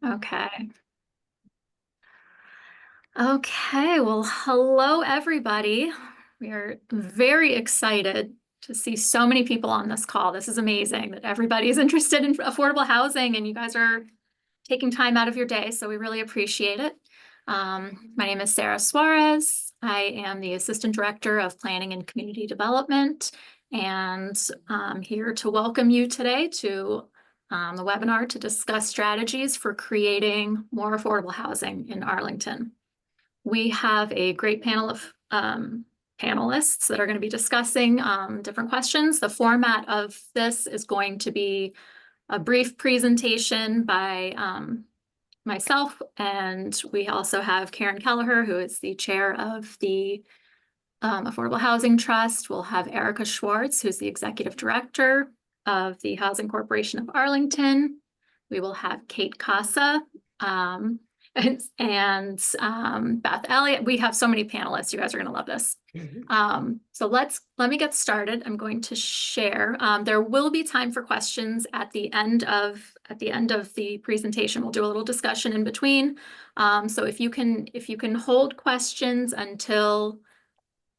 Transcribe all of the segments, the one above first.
Okay. Okay, well, hello, everybody. We are very excited to see so many people on this call. This is amazing that everybody's interested in affordable housing and you guys are taking time out of your day, so we really appreciate it. My name is Sarah Suarez. I am the Assistant Director of Planning and Community Development, and I'm here to welcome you today to the webinar to discuss strategies for creating more affordable housing in Arlington. We have a great panel of panelists that are going to be discussing different questions. The format of this is going to be a brief presentation by myself, and we also have Karen Kelleher, who is the chair of the Affordable Housing Trust. We'll have Erica Schwartz, who's the executive director of the Housing Corporation of Arlington. We will have Kate Casa and Beth Elliott. We have so many panelists. You guys are going to love this. So let me get started. I'm going to share. There will be time for questions at the end of the presentation. We'll do a little discussion in between. So if you can hold questions until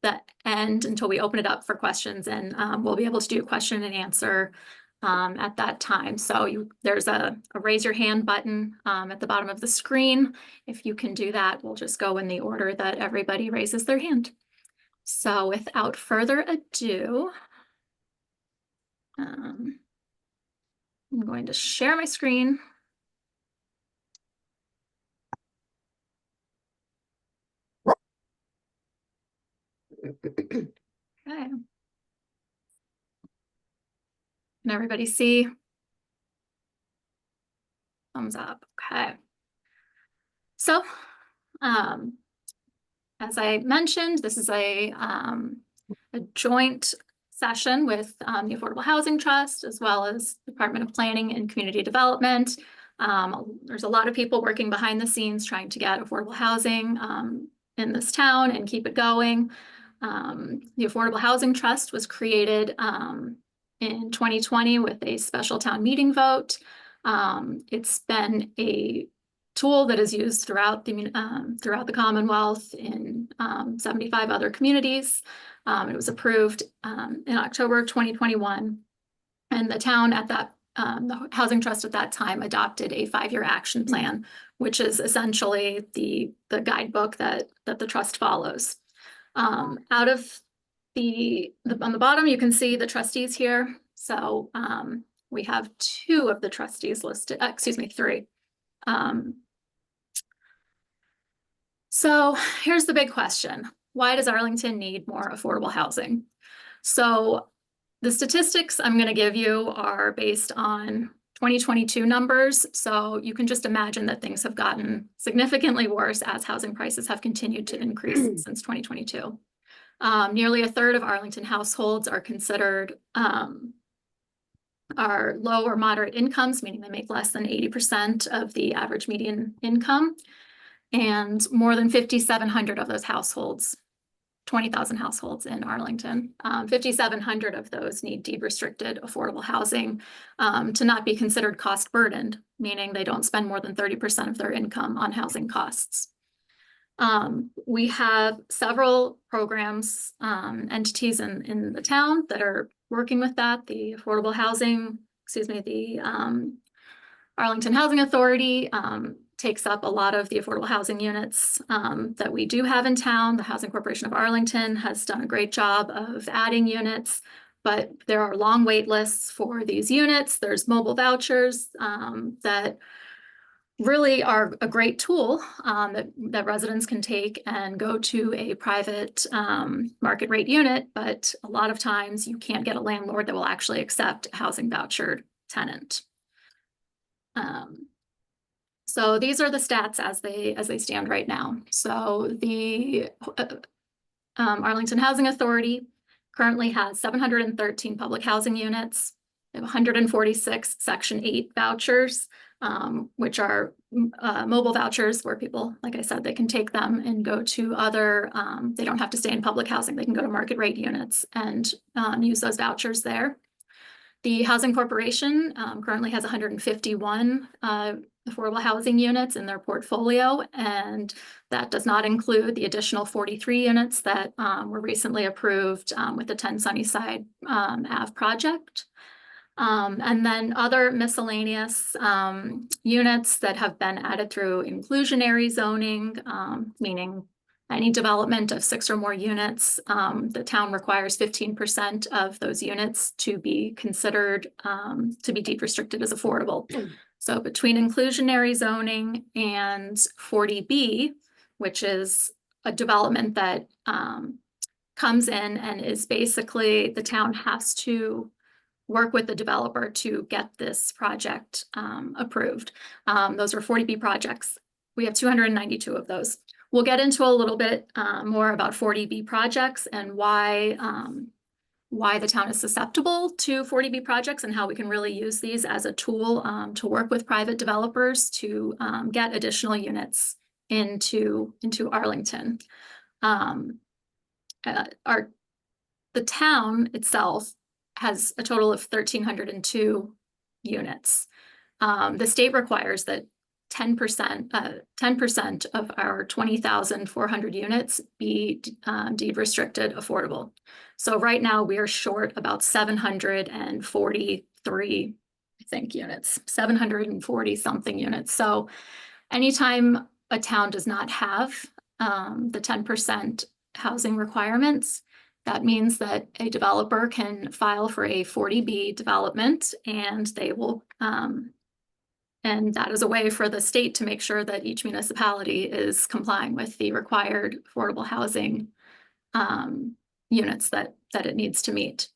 the end, until we open it up for questions, and we'll be able to do question and answer at that time. So there's a raise your hand button at the bottom of the screen. If you can do that, we'll just go in the order that everybody raises their hand. So without further ado, I'm going to share my screen. Okay. Can everybody see? Thumbs up. Okay. So, as I mentioned, this is a joint session with the Affordable Housing Trust, as well as Department of Planning and Community Development. There's a lot of people working behind the scenes trying to get affordable housing in this town and keep it going. The Affordable Housing Trust was created in 2020 with a special town meeting vote. It's been a tool that is used throughout the Commonwealth in 75 other communities. It was approved in October of 2021, and the town at that the Housing Trust at that time adopted a 5-year action plan, which is essentially the guidebook that the trust follows. Out of on the bottom, you can see the trustees here. So we have 2 of the trustees listed, excuse me, 3. So here's the big question. Why does Arlington need more affordable housing? So the statistics I'm going to give you are based on 2022 numbers. So you can just imagine that things have gotten significantly worse as housing prices have continued to increase since 2022. Nearly a third of Arlington households are considered are low or moderate incomes, meaning they make less than 80% of the average median income. And more than 5,700 of those households, 20,000 households in Arlington, 5,700 of those need deed restricted affordable housing to not be considered cost burdened, meaning they don't spend more than 30% of their income on housing costs. We have several programs, entities in the town that are working with that. The Affordable Housing, the Arlington Housing Authority takes up a lot of the affordable housing units that we do have in town. The Housing Corporation of Arlington has done a great job of adding units, but there are long wait lists for these units. There's mobile vouchers that really are a great tool that residents can take and go to a private market rate unit, but a lot of times you can't get a landlord that will actually accept a housing voucher tenant. So these are the stats as they stand right now. So the Arlington Housing Authority currently has 713 public housing units. They have 146 Section 8 vouchers, which are mobile vouchers where people, like I said, they can take them and go to other, they don't have to stay in public housing. They can go to market rate units and use those vouchers there. The Housing Corporation currently has 151 affordable housing units in their portfolio, and that does not include the additional 43 units that were recently approved with the 10 Sunnyside Ave project. And then other miscellaneous units that have been added through inclusionary zoning, meaning any development of 6 or more units, the town requires 15% of those units to be considered to be deed restricted as affordable. So between inclusionary zoning and 40B, which is a development that comes in and is basically the town has to work with the developer to get this project approved. Those are 40B projects. We have 292 of those. We'll get into a little bit more about 40B projects and why the town is susceptible to 40B projects and how we can really use these as a tool to work with private developers to get additional units into Arlington. The town itself has a total of 1,302 units. The state requires that 10% of our 20,400 units be deed restricted affordable. So right now we are short about 743, I think, units, 740 something units. So anytime a town does not have the 10% housing requirements, that means that a developer can file for a 40B development, and they will, and that is a way for the state to make sure that each municipality is complying with the required affordable housing units that it needs to meet.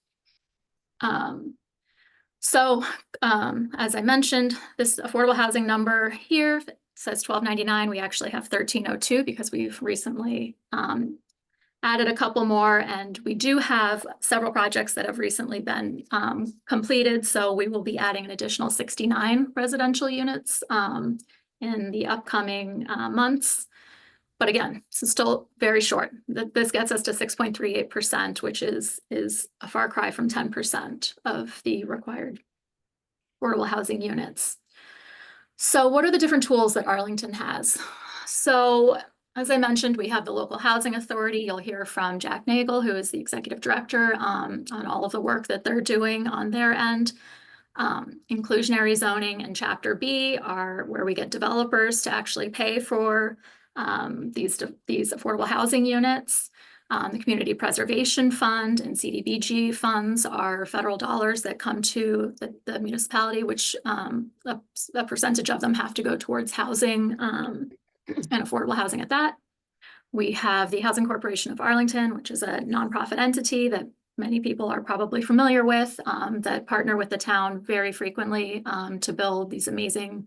So as I mentioned, this affordable housing number here says 1299. We actually have 1302 because we've recently added a couple more, and we do have several projects that have recently been completed. So we will be adding an additional 69 residential units in the upcoming months. But again, this is still very short. This gets us to 6.38%, which is a far cry from 10% of the required affordable housing units. So what are the different tools that Arlington has? So as I mentioned, we have the local housing authority. You'll hear from Jack Nagel, who is the executive director, on all of the work that they're doing on their end. Inclusionary zoning and Chapter B are where we get developers to actually pay for these affordable housing units. The Community Preservation Fund and CDBG funds are federal dollars that come to the municipality, which a percentage of them have to go towards housing and affordable housing at that. We have the Housing Corporation of Arlington, which is a nonprofit entity that many people are probably familiar with, that partner with the town very frequently to build these amazing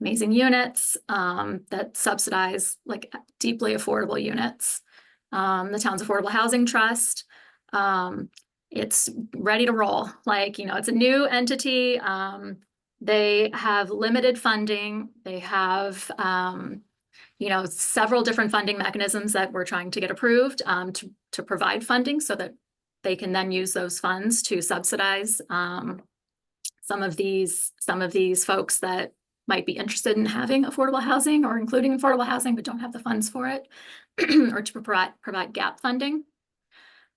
units that subsidize like deeply affordable units. The town's Affordable Housing Trust, it's ready to roll. Like, you know, it's a new entity. They have limited funding. They have you know, several different funding mechanisms that we're trying to get approved to provide funding so that they can then use those funds to subsidize some of these folks that might be interested in having affordable housing or including affordable housing but don't have the funds for it, or to provide gap funding.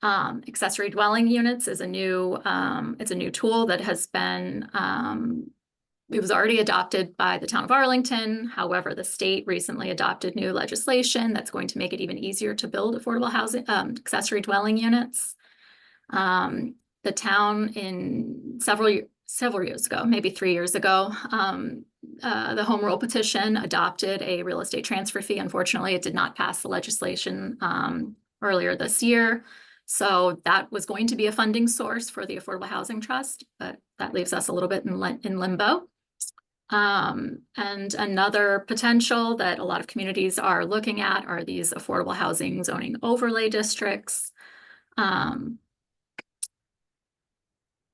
Accessory dwelling units is a new tool that has been it was already adopted by the town of Arlington. However, the state recently adopted new legislation that's going to make it even easier to build affordable housing, accessory dwelling units. The town in several years ago, maybe 3 years ago, the home rule petition adopted a real estate transfer fee. Unfortunately, it did not pass the legislation earlier this year. So that was going to be a funding source for the Affordable Housing Trust, but that leaves us a little bit in limbo. And another potential that a lot of communities are looking at are these affordable housing zoning overlay districts.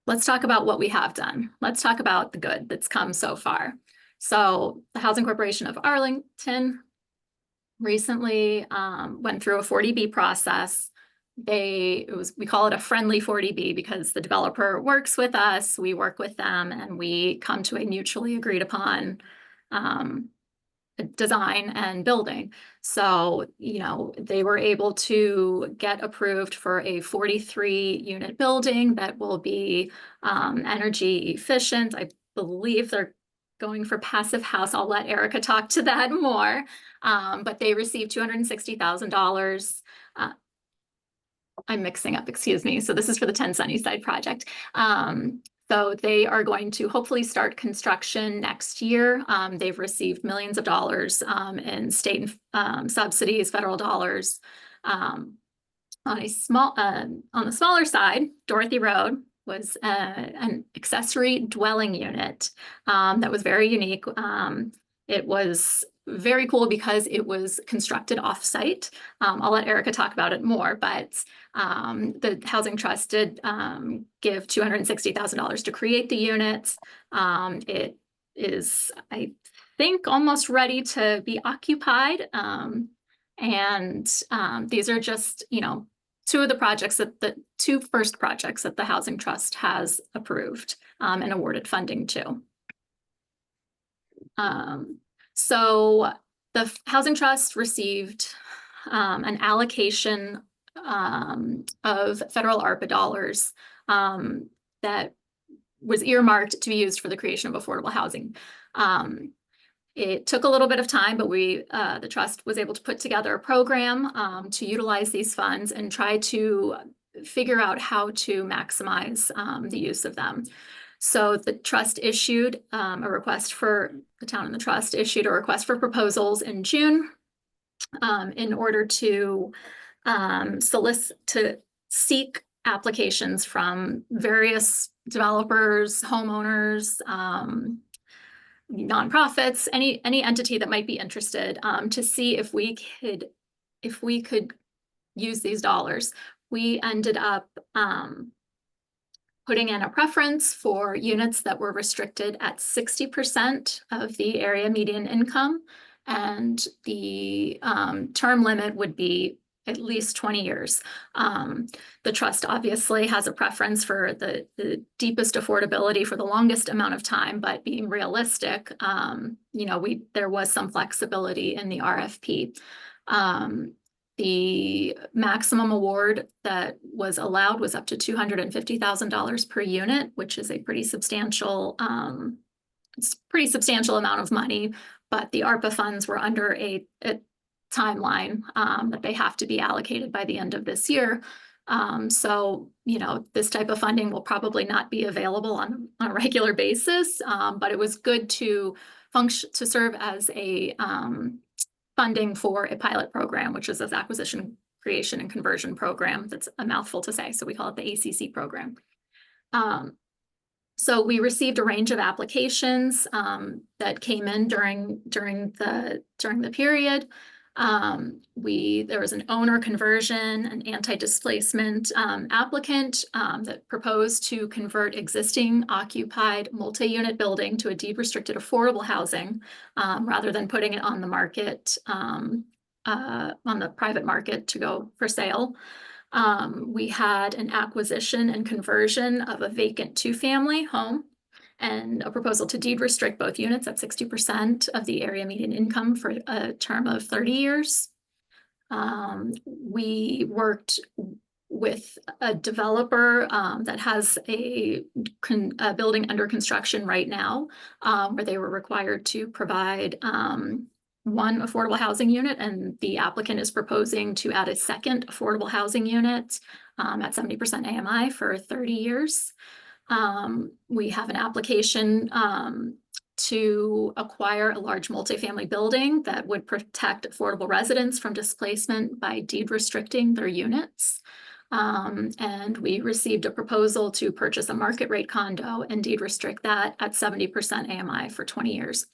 Let's talk about what we have done. Let's talk about the good that's come so far. So the Housing Corporation of Arlington recently went through a 40B process. We call it a friendly 40B because the developer works with us, we work with them, and we come to a mutually agreed upon design and building. So, they were able to get approved for a 43-unit building that will be energy efficient. I believe they're going for passive house. I'll let Erica talk to that more. But they received $260,000. I'm mixing up, excuse me. So this is for the 10 Sunnyside project. So they are going to hopefully start construction next year. They've received millions of dollars in state subsidies, federal dollars. On the smaller side, Dorothy Road was an accessory dwelling unit that was very unique. It was very cool because it was constructed off-site. I'll let Erica talk about it more, but the Housing Trust did give $260,000 to create the units. It is, I think, almost ready to be occupied. These are just, two of the projects the two first projects that the Housing Trust has approved and awarded funding to. So the Housing Trust received an allocation of federal ARPA dollars that was earmarked to be used for the creation of affordable housing. It took a little bit of time, but the trust was able to put together a program to utilize these funds and try to figure out how to maximize the use of them. So the trust issued the town and the trust issued a request for proposals in June in order to seek applications from various developers, homeowners, nonprofits, any entity that might be interested to see if we could use these dollars. We ended up putting in a preference for units that were restricted at 60% of the area median income, and the term limit would be at least 20 years. The trust obviously has a preference for the deepest affordability for the longest amount of time, but being realistic, there was some flexibility in the RFP. The maximum award that was allowed was up to $250,000 per unit, which is a pretty substantial, amount of money, but the ARPA funds were under a timeline that they have to be allocated by the end of this year. So, this type of funding will probably not be available on a regular basis, but it was good to serve as a funding for a pilot program, which is this acquisition, creation, and conversion program. That's a mouthful to say, so we call it the ACC program. So we received a range of applications that came in during the period. There was an owner conversion, an anti-displacement applicant that proposed to convert existing occupied multi-unit building to a deed restricted affordable housing rather than putting it on the market, on the private market to go for sale. We had an acquisition and conversion of a vacant two-family home and a proposal to deed restrict both units at 60% of the area median income for a term of 30 years. We worked with a developer that has a building under construction right now, where they were required to provide one affordable housing unit, and the applicant is proposing to add a second affordable housing unit at 70% AMI for 30 years. We have an application to acquire a large multifamily building that would protect affordable residents from displacement by deed restricting their units. And we received a proposal to purchase a market rate condo and deed restrict that at 70% AMI for 20 years.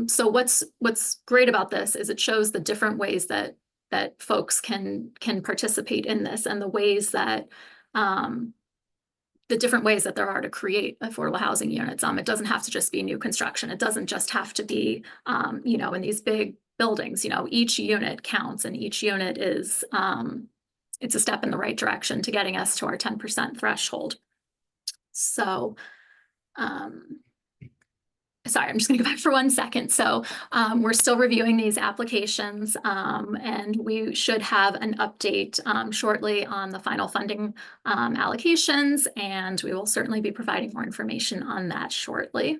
So what's great about this is it shows the different ways that folks can participate in this, and the different ways that there are to create affordable housing units. It doesn't have to just be new construction. It doesn't just have to be, in these big buildings. Each unit counts, and each unit is, it's a step in the right direction to getting us to our 10% threshold. So sorry, I'm just going to go back for 1 second. So we're still reviewing these applications, and we should have an update shortly on the final funding allocations, and we will certainly be providing more information on that shortly.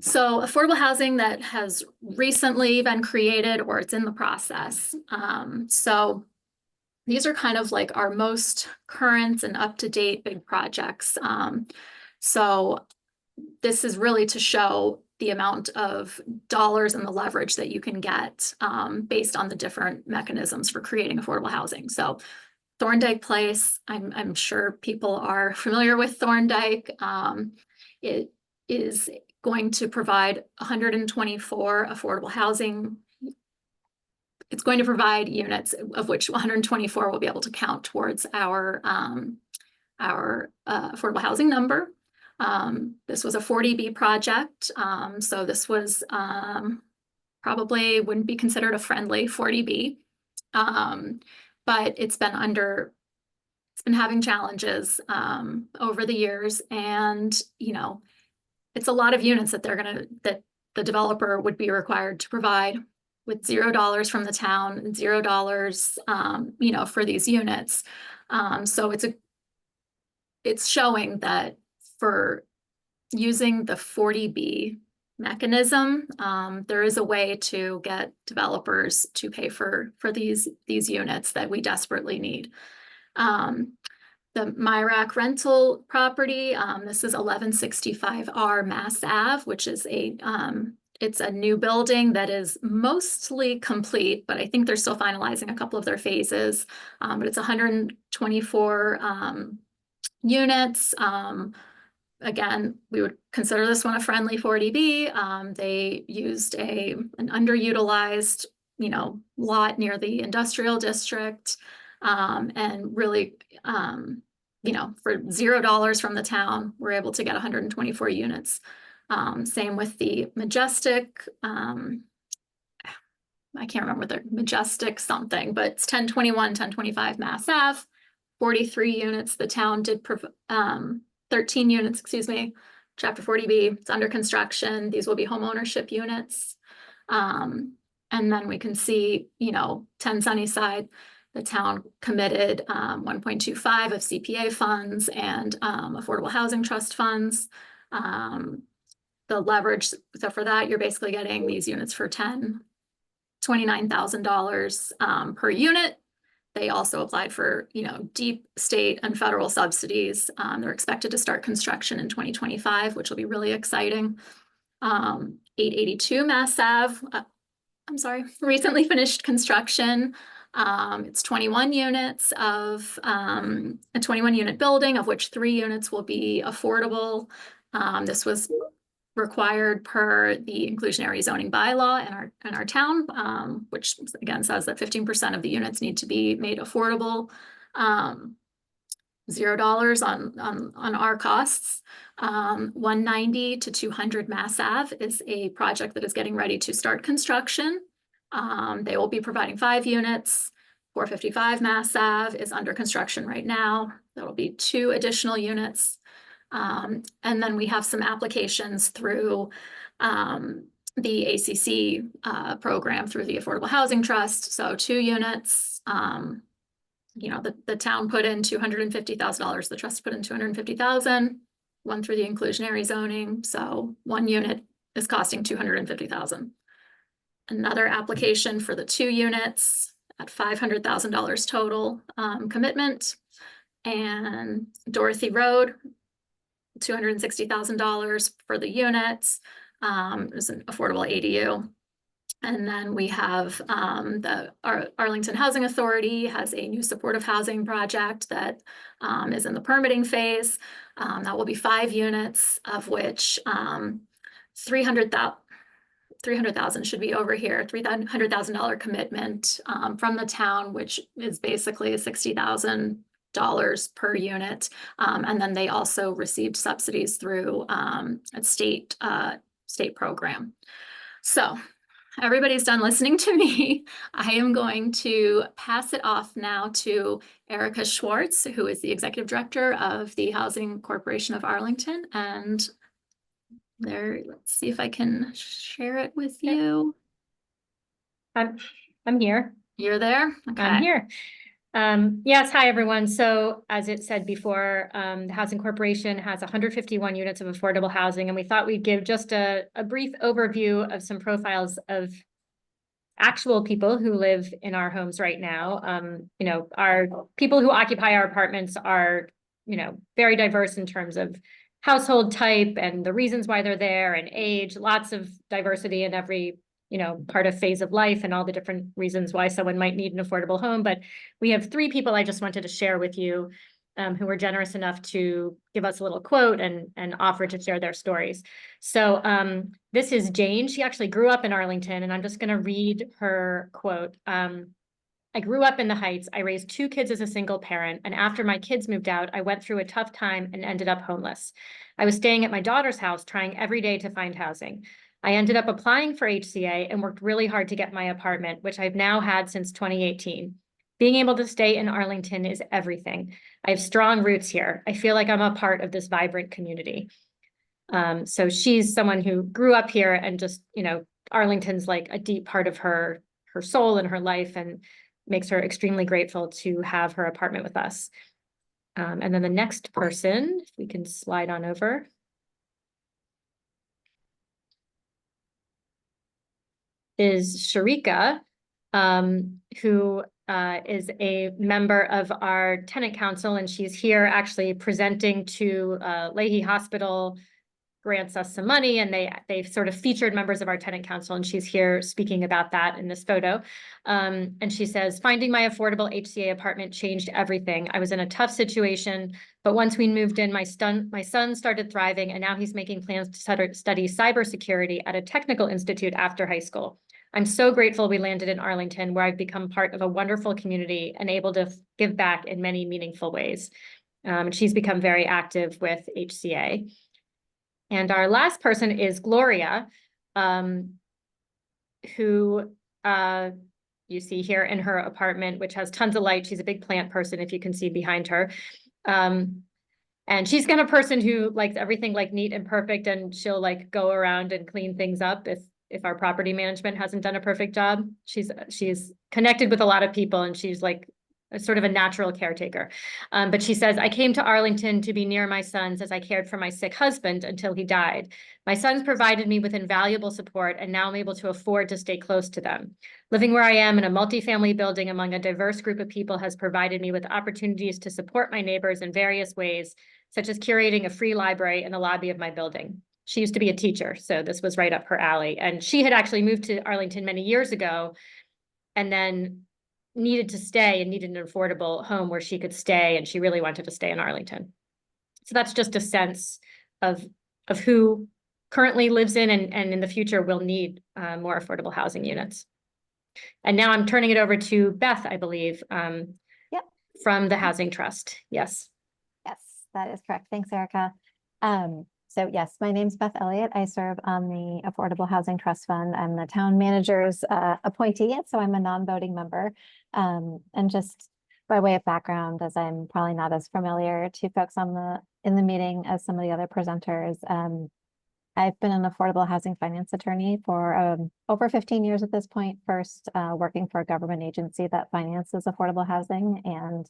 So affordable housing that has recently been created or it's in the process. So these are kind of like our most current and up-to-date big projects. So this is really to show the amount of dollars and the leverage that you can get based on the different mechanisms for creating affordable housing. So Thorndike Place, I'm sure people are familiar with Thorndike. It is going to provide 124 affordable housing. It's going to provide units, of which 124 will be able to count towards our affordable housing number. This was a 40B project, so this was probably wouldn't be considered a friendly 40B, but it's been having challenges over the years, and it's a lot of units that that the developer would be required to provide, with $0 from the town and $0 for these units. So it's showing that for using the 40B mechanism, there is a way to get developers to pay for these units that we desperately need. The Myrack rental property, this is 1165R Mass Ave, which is it's a new building that is mostly complete, but I think they're still finalizing a couple of their phases. But it's 124 units. Again, we would consider this one a friendly 40B. They used an underutilized, lot near the industrial district, and really, for $0 from the town, we're able to get 124 units. Same with the Majestic. I can't remember the Majestic something, but it's 1025 Mass Ave, 43 units. The town did 13 units, excuse me, Chapter 40B. It's under construction. These will be home ownership units. And then we can see, 10 Sunnyside, the town committed 1.25 of CPA funds and Affordable Housing Trust funds. The leverage, so for that, you're basically getting these units for $29,000 per unit. They also applied for, deep state and federal subsidies. They're expected to start construction in 2025, which will be really exciting. 882 Mass Ave, recently finished construction. It's 21 units of a 21-unit building, of which 3 units will be affordable. This was required per the inclusionary zoning bylaw in our town, which again says that 15% of the units need to be made affordable. $0 on our costs. 190 to 200 Mass Ave is a project that is getting ready to start construction. They will be providing 5 units. 455 Mass Ave is under construction right now. There will be 2 additional units. And then we have some applications through the ACC program through the Affordable Housing Trust. So 2 units, the town put in $250,000, the trust put in $250,000, one through the inclusionary zoning. So 1 unit is costing $250,000. Another application for the 2 units at $500,000 total commitment. And Dorothy Road, $260,000 for the units. It's an affordable ADU. And then we have the Arlington Housing Authority has a new supportive housing project that is in the permitting phase. That will be 5 units, of which 300,000 should be over here, $300,000 commitment from the town, which is basically $60,000 per unit. And then they also received subsidies through a state program. So everybody's done listening to me. I am going to pass it off now to Erica Schwartz, who is the Executive Director of the Housing Corporation of Arlington. And there. Let's see if I can share it with you. I'm here. You're there? Okay. I'm here. Yes, hi, everyone. So as it said before, the Housing Corporation has 151 units of affordable housing, and we thought we'd give just a brief overview of some profiles of actual people who live in our homes right now. Our people who occupy our apartments are, very diverse in terms of household type and the reasons why they're there and age, lots of diversity in every, part of phase of life and all the different reasons why someone might need an affordable home. But we have 3 people I just wanted to share with you who were generous enough to give us a little quote and offer to share their stories. So this is Jane. She actually grew up in Arlington, and I'm just going to read her quote. I grew up in the Heights. I raised 2 kids as a single parent, and after my kids moved out, I went through a tough time and ended up homeless. I was staying at my daughter's house, trying every day to find housing. I ended up applying for HCA and worked really hard to get my apartment, which I've now had since 2018. Being able to stay in Arlington is everything. I have strong roots here. I feel like I'm a part of this vibrant community. So she's someone who grew up here, and just, Arlington's like a deep part of her soul and her life, and makes her extremely grateful to have her apartment with us. And then the next person, if we can slide on over, is Sharika, who is a member of our tenant council, and she's here actually presenting to Leahy Hospital, grants us some money, and they've sort of featured members of our tenant council, and she's here speaking about that in this photo. And she says, finding my affordable HCA apartment changed everything. I was in a tough situation, but once we moved in, my son started thriving, and now he's making plans to study cybersecurity at a technical institute after high school. I'm so grateful we landed in Arlington, where I've become part of a wonderful community and able to give back in many meaningful ways. She's become very active with HCA. And our last person is Gloria, who you see here in her apartment, which has tons of light. She's a big plant person, if you can see behind her. And she's kind of person who likes everything like neat and perfect, and she'll like go around and clean things up if our property management hasn't done a perfect job. She's connected with a lot of people, and she's like a sort of a natural caretaker. But she says, I came to Arlington to be near my sons as I cared for my sick husband until he died. My sons provided me with invaluable support, and now I'm able to afford to stay close to them. Living where I am in a multifamily building among a diverse group of people has provided me with opportunities to support my neighbors in various ways, such as curating a free library in the lobby of my building. She used to be a teacher, so this was right up her alley. And she had actually moved to Arlington many years ago, and then needed to stay and needed an affordable home where she could stay, and she really wanted to stay in Arlington. So that's just a sense of who currently lives in and in the future will need more affordable housing units. And now I'm turning it over to Beth, I believe, Yep. From the Housing Trust. Yes. Yes, that is correct. Thanks, Erica. So yes, my name's Beth Elliott. I serve on the Affordable Housing Trust Fund. I'm the town manager's appointee, so I'm a non-voting member. And just by way of background, as I'm probably not as familiar to folks in the meeting as some of the other presenters, I've been an affordable housing finance attorney for over 15 years at this point. First, working for a government agency that finances affordable housing, and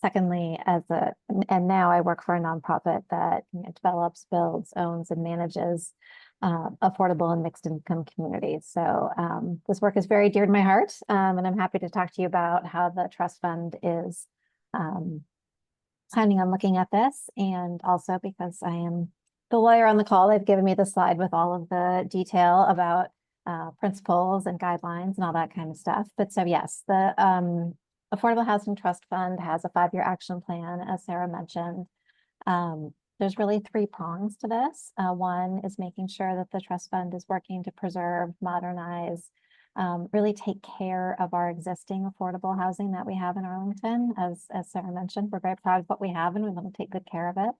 secondly, and now I work for a nonprofit that develops, builds, owns, and manages affordable and mixed income communities. So this work is very dear to my heart, and I'm happy to talk to you about how the trust fund is planning on looking at this, and also because I am the lawyer on the call, they've given me the slide with all of the detail about principles and guidelines and all that kind of stuff. But so yes, the Affordable Housing Trust Fund has a 5-year action plan, as Sarah mentioned. There's really 3 prongs to this. One is making sure that the trust fund is working to preserve, modernize, really take care of our existing affordable housing that we have in Arlington. As Sarah mentioned, we're very proud of what we have, and we want to take good care of it.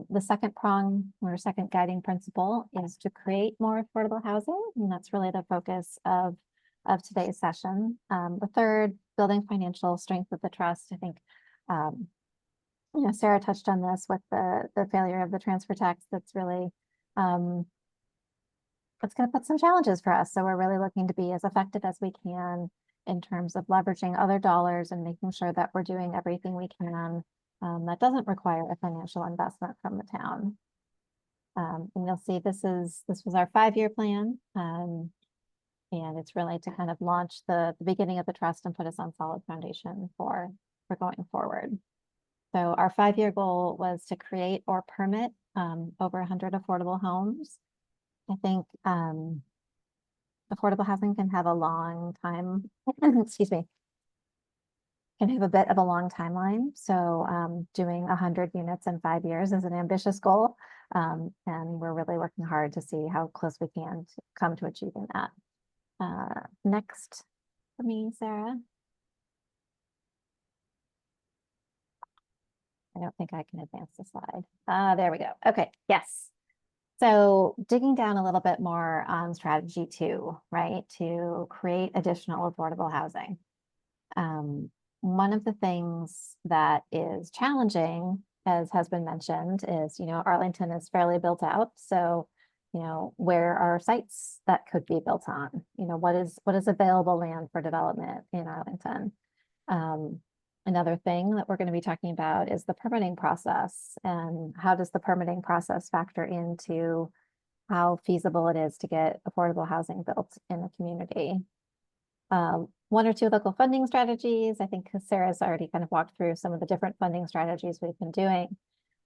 The second prong, or second guiding principle, is to create more affordable housing, and that's really the focus of today's session. The third, building financial strength of the trust. I think, Sarah touched on this with the failure of the transfer tax. That's really it's going to put some challenges for us. So we're really looking to be as effective as we can in terms of leveraging other dollars and making sure that we're doing everything we can that doesn't require a financial investment from the town. And you'll see this was our 5-year plan. And it's really to kind of launch the beginning of the trust and put us on solid foundation for going forward. So our 5-year goal was to create or permit over 100 affordable homes. I think affordable housing can have a long time, excuse me, can have a bit of a long timeline. So doing 100 units in 5 years is an ambitious goal. And we're really working hard to see how close we can to come to achieving that. Next for me, Sarah. I don't think I can advance the slide. There we go. Okay, yes. So digging down a little bit more on strategy 2, right, to create additional affordable housing. One of the things that is challenging, as has been mentioned, is, Arlington is fairly built out. So, where are sites that could be built on? What is available land for development in Arlington? Another thing that we're going to be talking about is the permitting process, and how does the permitting process factor into how feasible it is to get affordable housing built in the community. 1 or 2 local funding strategies. I think Sarah's already kind of walked through some of the different funding strategies we've been doing.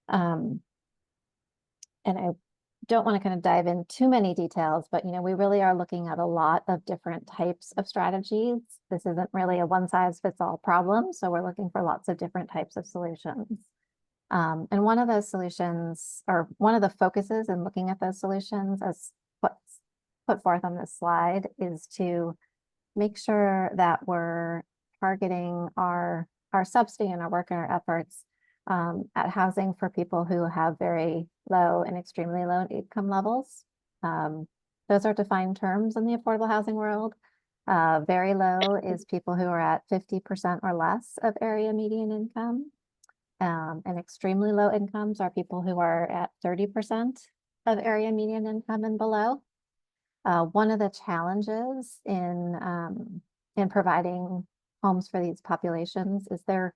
And I don't want to kind of dive in too many details, but we really are looking at a lot of different types of strategies. This isn't really a one-size-fits-all problem, so we're looking for lots of different types of solutions. And one of those solutions, or one of the focuses in looking at those solutions, as what's put forth on this slide, is to make sure that we're targeting our subsidy and our work and our efforts at housing for people who have very low and extremely low income levels. Those are defined terms in the affordable housing world. Very low is people who are at 50% or less of area median income. And extremely low incomes are people who are at 30% of area median income and below. One of the challenges in providing homes for these populations is there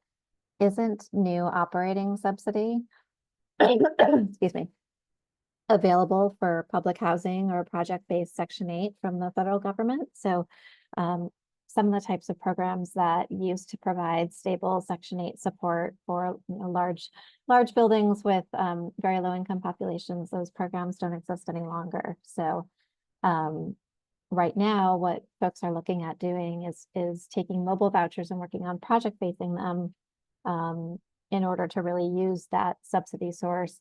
isn't new operating subsidy, excuse me, available for public housing or project-based Section 8 from the federal government. So some of the types of programs that used to provide stable Section 8 support for large buildings with very low income populations, those programs don't exist any longer. So right now, what folks are looking at doing is taking mobile vouchers and working on project basing them in order to really use that subsidy source,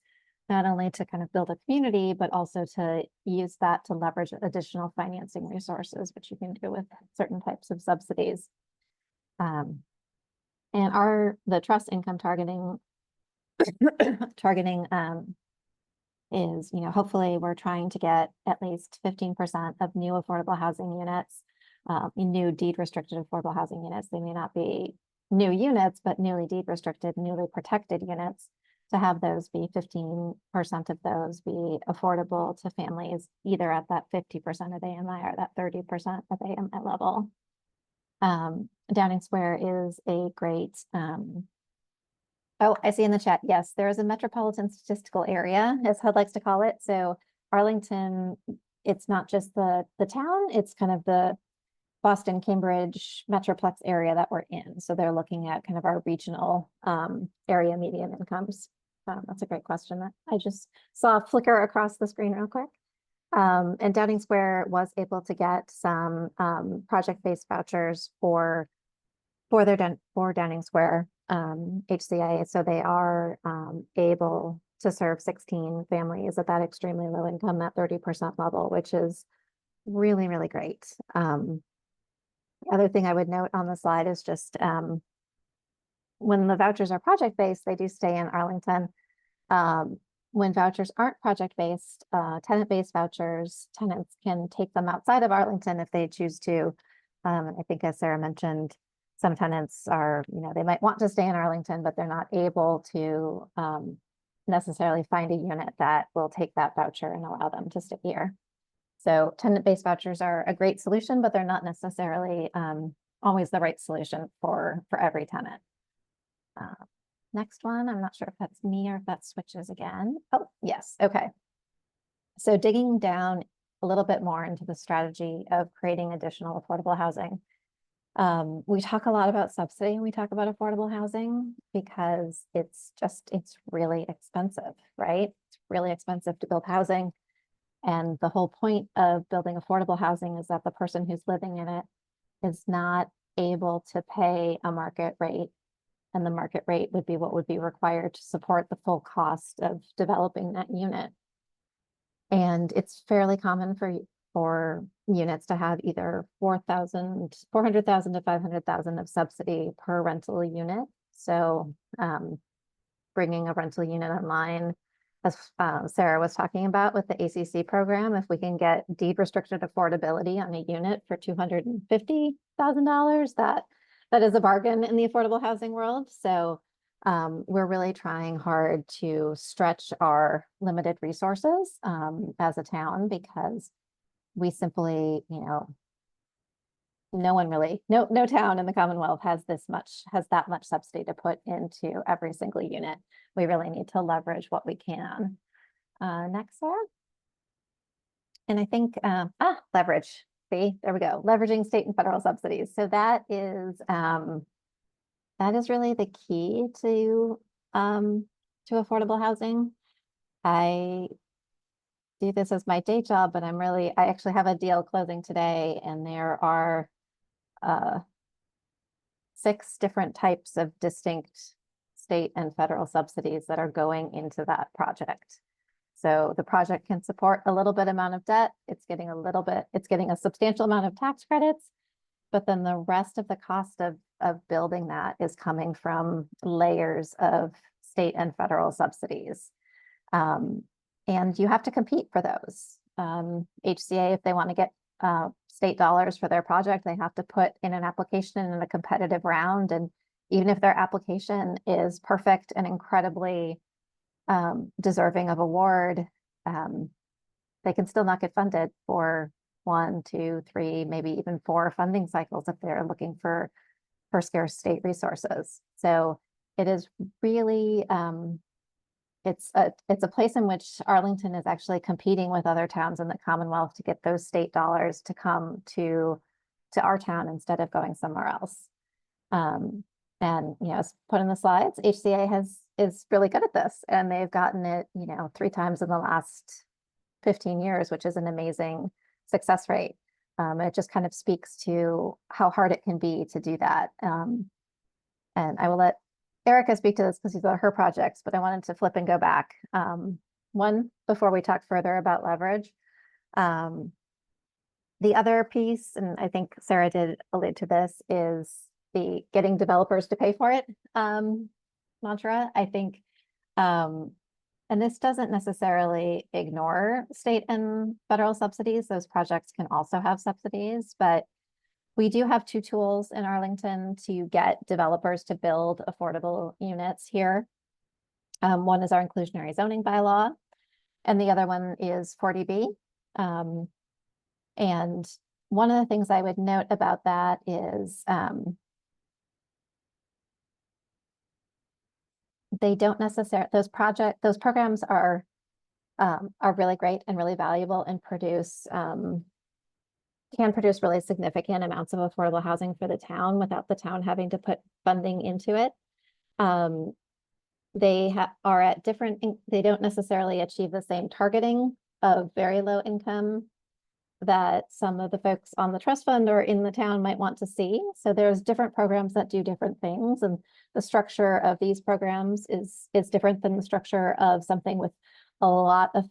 not only to kind of build a community, but also to use that to leverage additional financing resources, which you can do with certain types of subsidies. And the trust income targeting is, hopefully we're trying to get at least 15% of new affordable housing units, new deed restricted affordable housing units. They may not be new units, but newly deed restricted, newly protected units, to have those be 15% of those be affordable to families, either at that 50% of AMI or that 30% of AMI level. Downing Square is a great, oh, I see in the chat, yes, there is a metropolitan statistical area, as HUD likes to call it. So Arlington, it's not just the town, it's kind of the Boston, Cambridge metroplex area that we're in. So they're looking at kind of our regional area median incomes. That's a great question that I just saw flicker across the screen real quick. And Downing Square was able to get some project-based vouchers for Downing Square HCA. So they are able to serve 16 families at that extremely low income at 30% level, which is really, really great. The other thing I would note on the slide is just when the vouchers are project-based, they do stay in Arlington. When vouchers aren't project-based, tenant-based vouchers, tenants can take them outside of Arlington if they choose to. I think, as Sarah mentioned, some tenants are, they might want to stay in Arlington, but they're not able to necessarily find a unit that will take that voucher and allow them to stay here. So tenant-based vouchers are a great solution, but they're not necessarily always the right solution for every tenant. Next one, I'm not sure if that's me or if that switches again. Oh, yes, okay. So digging down a little bit more into the strategy of creating additional affordable housing. We talk a lot about subsidy and we talk about affordable housing because it's really expensive, right? It's really expensive to build housing. And the whole point of building affordable housing is that the person who's living in it is not able to pay a market rate. And the market rate would be what would be required to support the full cost of developing that unit. And it's fairly common for units to have either 400,000 to 500,000 of subsidy per rental unit. So bringing a rental unit online, as Sarah was talking about with the ACC program, if we can get deed restricted affordability on a unit for $250,000, that is a bargain in the affordable housing world. So we're really trying hard to stretch our limited resources as a town, because we simply, no town in the Commonwealth has that much subsidy to put into every single unit. We really need to leverage what we can. Next slide. And I think, leverage. See, there we go. Leveraging state and federal subsidies. So that is really the key to affordable housing. I do this as my day job, but I actually have a deal closing today, and there are 6 different types of distinct state and federal subsidies that are going into that project. So the project can support a little bit amount of debt. It's getting a substantial amount of tax credits, but then the rest of the cost of building that is coming from layers of state and federal subsidies. And you have to compete for those. HCA, if they want to get state dollars for their project, they have to put in an application in a competitive round. And even if their application is perfect and incredibly deserving of award, they can still not get funded for 1, 2, 3, maybe even 4 funding cycles if they're looking for scarce state resources. So it is really, it's a place in which Arlington is actually competing with other towns in the Commonwealth to get those state dollars to come to our town instead of going somewhere else. And as put in the slides, HCA is really good at this, and they've gotten it 3 times in the last 15 years, which is an amazing success rate. It just kind of speaks to how hard it can be to do that. And I will let Erica speak to this because these are her projects, but I wanted to flip and go back. One, before we talk further about leverage. The other piece, and I think Sarah did allude to this, is the getting developers to pay for it mantra. I think, and this doesn't necessarily ignore state and federal subsidies. Those projects can also have subsidies, but we do have 2 tools in Arlington to get developers to build affordable units here. One is our inclusionary zoning bylaw, and the other one is 40B. And one of the things I would note about that is they don't necessarily, those programs are really great and really valuable and can produce really significant amounts of affordable housing for the town without the town having to put funding into it. They are at they don't necessarily achieve the same targeting of very low income that some of the folks on the trust fund or in the town might want to see. So there's different programs that do different things, and the structure of these programs is different than the structure of something with a lot of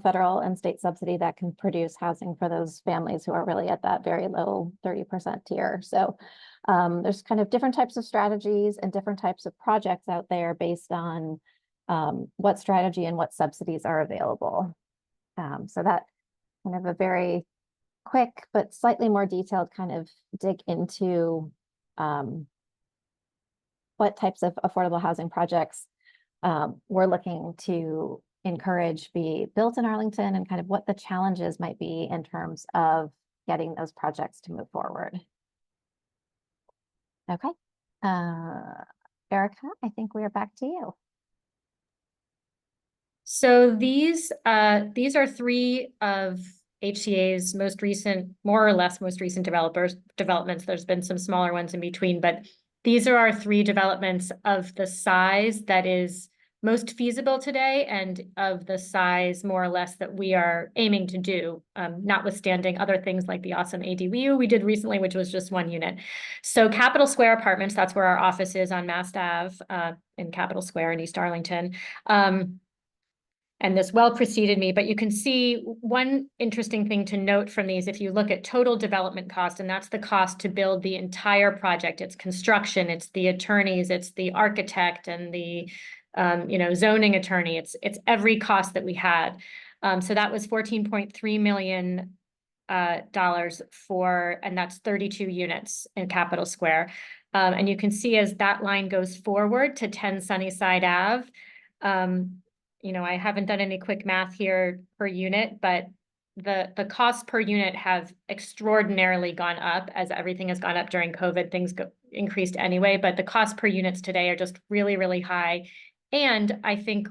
federal and state subsidy that can produce housing for those families who are really at that very low 30% tier. So there's kind of different types of strategies and different types of projects out there based on what strategy and what subsidies are available. So that kind of a very quick but slightly more detailed kind of dig into what types of affordable housing projects we're looking to encourage be built in Arlington and kind of what the challenges might be in terms of getting those projects to move forward. Okay. Erica, I think we are back to you. So these are three of HCA's most recent, more or less most recent developments. There's been some smaller ones in between, but these are our three developments of the size that is most feasible today and of the size more or less that we are aiming to do, notwithstanding other things like the awesome ADU we did recently, which was just 1 unit. So Capitol Square Apartments, that's where our office is on Mass Ave, in Capitol Square in East Arlington. And this well preceded me, but you can see one interesting thing to note from these, if you look at total development cost, and that's the cost to build the entire project, it's construction, it's the attorneys, it's the architect and the zoning attorney, it's every cost that we had. So that was $14.3 million for, and that's 32 units in Capitol Square. And you can see as that line goes forward to 10 Sunnyside Ave, I haven't done any quick math here per unit, but the costs per unit have extraordinarily gone up as everything has gone up during COVID. Things increased anyway, but the cost per units today are just really, really high. And I think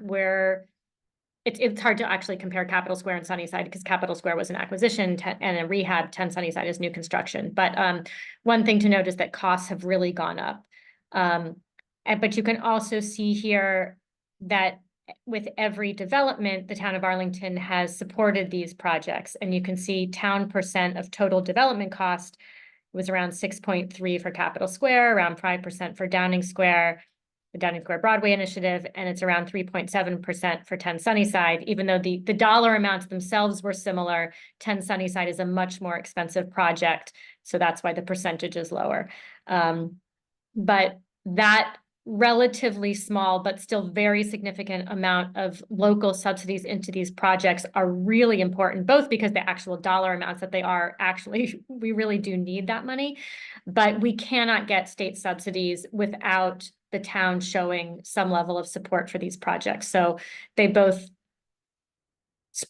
it's hard to actually compare Capitol Square and Sunnyside because Capitol Square was an acquisition and a rehab. 10 Sunnyside is new construction. But one thing to note is that costs have really gone up. But you can also see here that with every development, the town of Arlington has supported these projects. And you can see town percent of total development cost was around 6.3 for Capitol Square, around 5% for Downing Square, the Downing Square Broadway initiative, and it's around 3.7% for 10 Sunnyside. Even though the dollar amounts themselves were similar, 10 Sunnyside is a much more expensive project. So that's why the percentage is lower. But that relatively small, but still very significant amount of local subsidies into these projects are really important, both because the actual dollar amounts that they are actually, we really do need that money, but we cannot get state subsidies without the town showing some level of support for these projects. So they both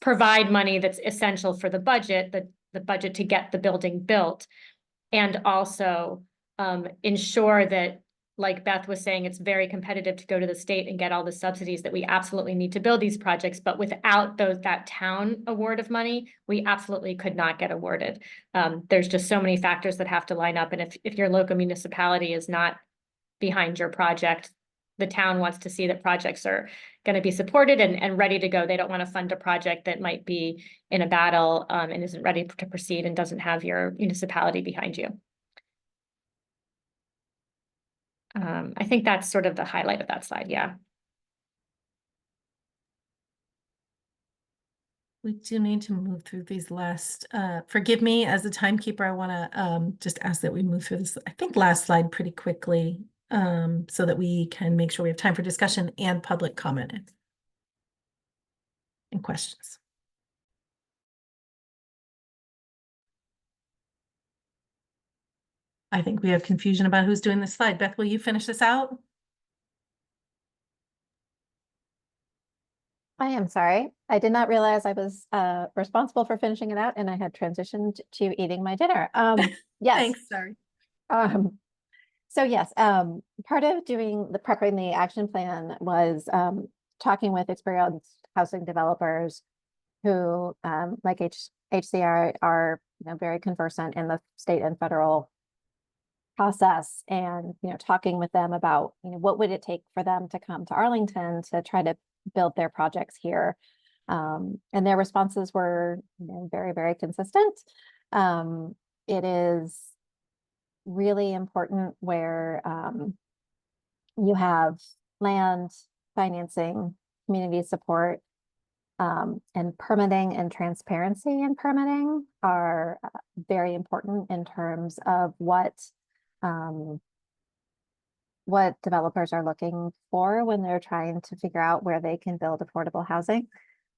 provide money that's essential for the budget, the budget to get the building built, and also ensure that, like Beth was saying, it's very competitive to go to the state and get all the subsidies that we absolutely need to build these projects. But without that town award of money, we absolutely could not get awarded. There's just so many factors that have to line up. And if your local municipality is not behind your project, the town wants to see that projects are going to be supported and ready to go. They don't want to fund a project that might be in a battle and isn't ready to proceed and doesn't have your municipality behind you. I think that's sort of the highlight of that slide, yeah. We do need to move through these last, forgive me, as the timekeeper, I want to just ask that we move through this, I think, last slide pretty quickly, so that we can make sure we have time for discussion and public comment and questions. I think we have confusion about who's doing this slide. Beth, will you finish this out? I am sorry. I did not realize I was responsible for finishing it out and I had transitioned to eating my dinner. Yes. Thanks, sorry. So yes, part of preparing the action plan was talking with experienced housing developers who, like HCR, are very conversant in the state and federal process, and talking with them about what would it take for them to come to Arlington to try to build their projects here, and their responses were very, very consistent. It is really important where you have land, financing, community support, and permitting and transparency in permitting are very important in terms of what developers are looking for when they're trying to figure out where they can build affordable housing.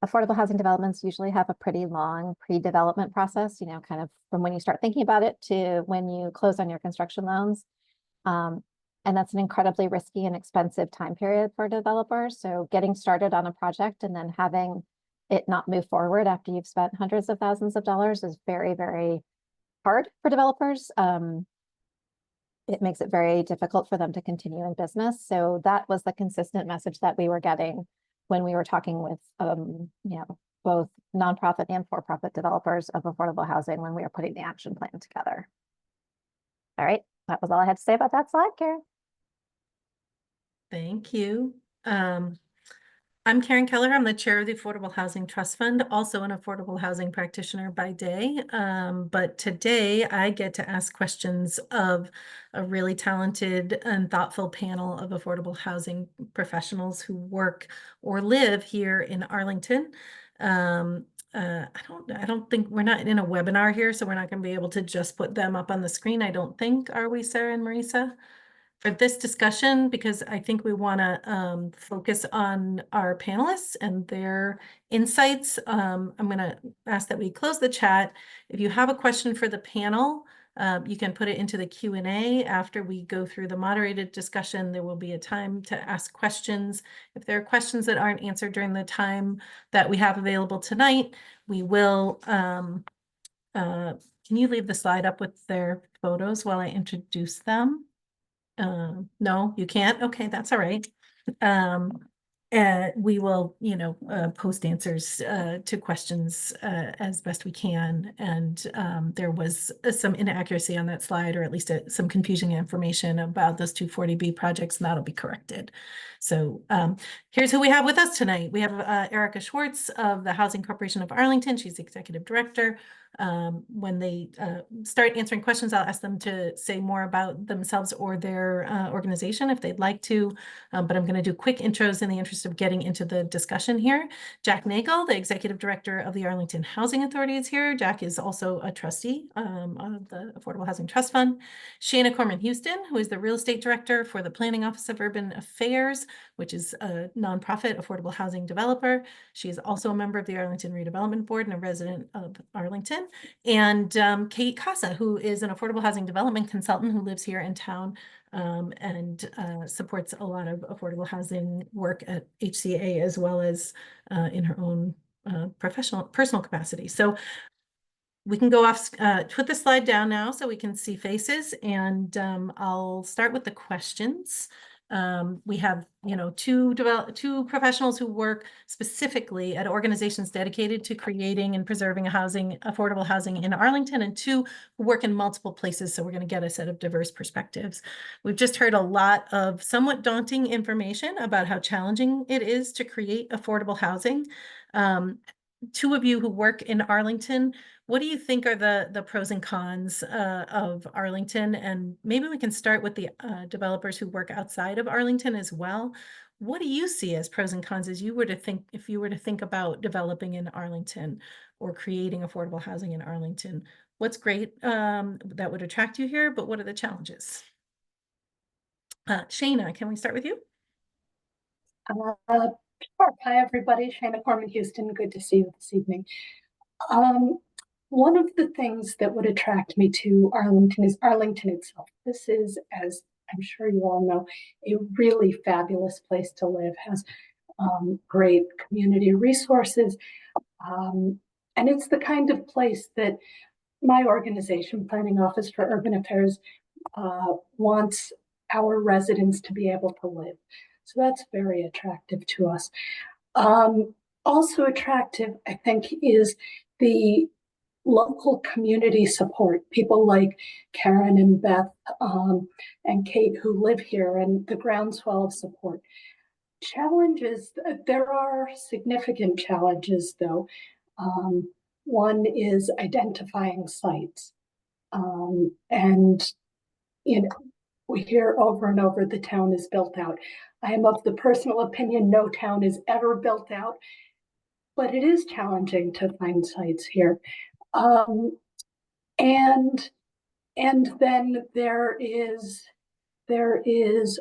Affordable housing developments usually have a pretty long pre-development process, kind of from when you start thinking about it to when you close on your construction loans. And And that's an incredibly risky and expensive time period for developers. So getting started on a project and then having it not move forward after you've spent hundreds of thousands of dollars is very, very hard for developers. It makes it very difficult for them to continue in business. So that was the consistent message that we were getting when we were talking with, both nonprofit and for-profit developers of affordable housing when we were putting the action plan together. All right, that was all I had to say about that slide, Karen. Thank you. I'm Karen Keller. I'm the chair of the Affordable Housing Trust Fund, also an affordable housing practitioner by day. But today I get to ask questions of a really talented and thoughtful panel of affordable housing professionals who work or live here in Arlington. I don't think we're not in a webinar here, so we're not going to be able to just put them up on the screen. I don't think, are we, Sarah and Marisa? For this discussion, because I think we want to focus on our panelists and their insights. I'm going to ask that we close the chat. If you have a question for the panel, you can put it into the Q&A after we go through the moderated discussion. There will be a time to ask questions. If there are questions that aren't answered during the time that we have available tonight, we will. Can you leave the slide up with their photos while I introduce them? No, you can't. Okay, that's all right. We will, post answers to questions as best we can. And there was some inaccuracy on that slide, or at least some confusing information about those 240B projects, and that'll be corrected. So here's who we have with us tonight. We have Erica Schwartz of the Housing Corporation of Arlington. She's the executive director. When they start answering questions, I'll ask them to say more about themselves or their organization if they'd like to, but I'm going to do quick intros in the interest of getting into the discussion here. Jack Nagel, the executive director of the Arlington Housing Authority, is here. Jack is also a trustee of the Affordable Housing Trust Fund. Shana Corman-Houston, who is the real estate director for the Planning Office of Urban Affairs, which is a nonprofit affordable housing developer. She is also a member of the Arlington Redevelopment Board and a resident of Arlington. And Kate Casa, who is an affordable housing development consultant who lives here in town and supports a lot of affordable housing work at HCA as well as in her own personal capacity. So we can go off, put the slide down now so we can see faces, and I'll start with the questions. We have, two professionals who work specifically at organizations dedicated to creating and preserving affordable housing in Arlington, and two who work in multiple places. So we're going to get a set of diverse perspectives. We've just heard a lot of somewhat daunting information about how challenging it is to create affordable housing. Two of you who work in Arlington, what do you think are the pros and cons of Arlington? And maybe we can start with the developers who work outside of Arlington as well. What do you see as pros and cons if you were to think about developing in Arlington or creating affordable housing in Arlington? What's great that would attract you here, but what are the challenges? Shana, can we start with you? Sure. Hi, everybody. Shana Corman-Houston. Good to see you this evening. One of the things that would attract me to Arlington is Arlington itself. This is, as I'm sure you all know, a really fabulous place to live, has great community resources. And it's the kind of place that my organization, Planning Office for Urban Affairs, wants our residents to be able to live. So that's very attractive to us. Also attractive, I think, is the local community support. People like Karen and Beth and Kate who live here, and the groundswell of support. Challenges, there are significant challenges though. One is identifying sites. And we hear over and over the town is built out. I am of the personal opinion no town is ever built out, but it is challenging to find sites here. And then there is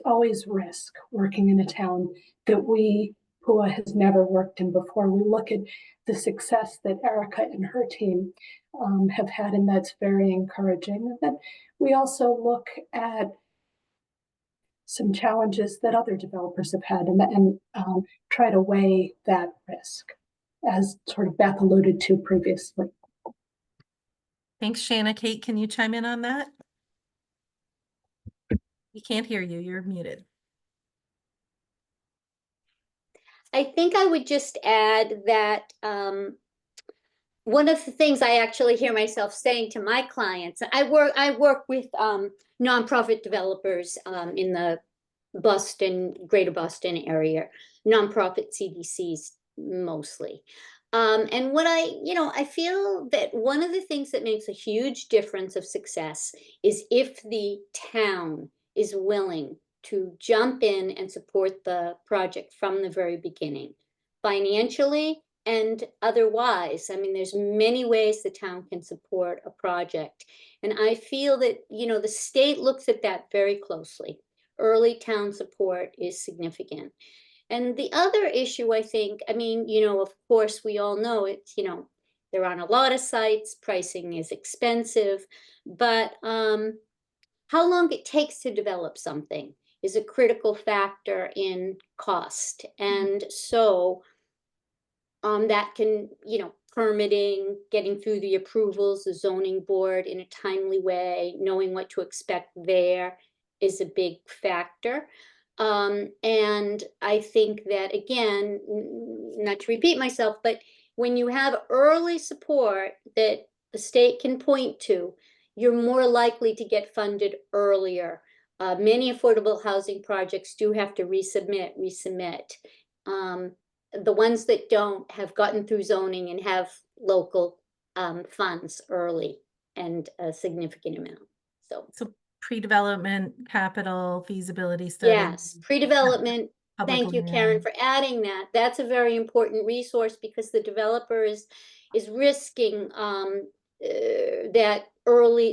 always risk working in a town that PUA has never worked in before. We look at the success that Erica and her team have had, and that's very encouraging. And then we also look at some challenges that other developers have had, and try to weigh that risk, as sort of Beth alluded to previously. Thanks, Shanna. Kate, can you chime in on that? We can't hear you. You're muted. I think I would just add that one of the things I actually hear myself saying to my clients, I work with nonprofit developers in the greater Boston area, nonprofit CDCs mostly. And what I feel that one of the things that makes a huge difference of success is if the town is willing to jump in and support the project from the very beginning, financially and otherwise. I mean, there's many ways the town can support a project. And I feel that, the state looks at that very closely. Early town support is significant. And the other issue, I think, of course, we all know it's, they're on a lot of sites, pricing is expensive, but how long it takes to develop something is a critical factor in cost. And so that can, permitting, getting through the approvals, the zoning board in a timely way, knowing what to expect there is a big factor. And I think that, again, not to repeat myself, but when you have early support that the state can point to, you're more likely to get funded earlier. Many affordable housing projects do have to resubmit. The ones that don't have gotten through zoning and have local funds early and a significant amount. So pre-development, capital, feasibility study. Yes, pre-development. public Thank you, land. Karen, for adding that. That's a very important resource because the developer is risking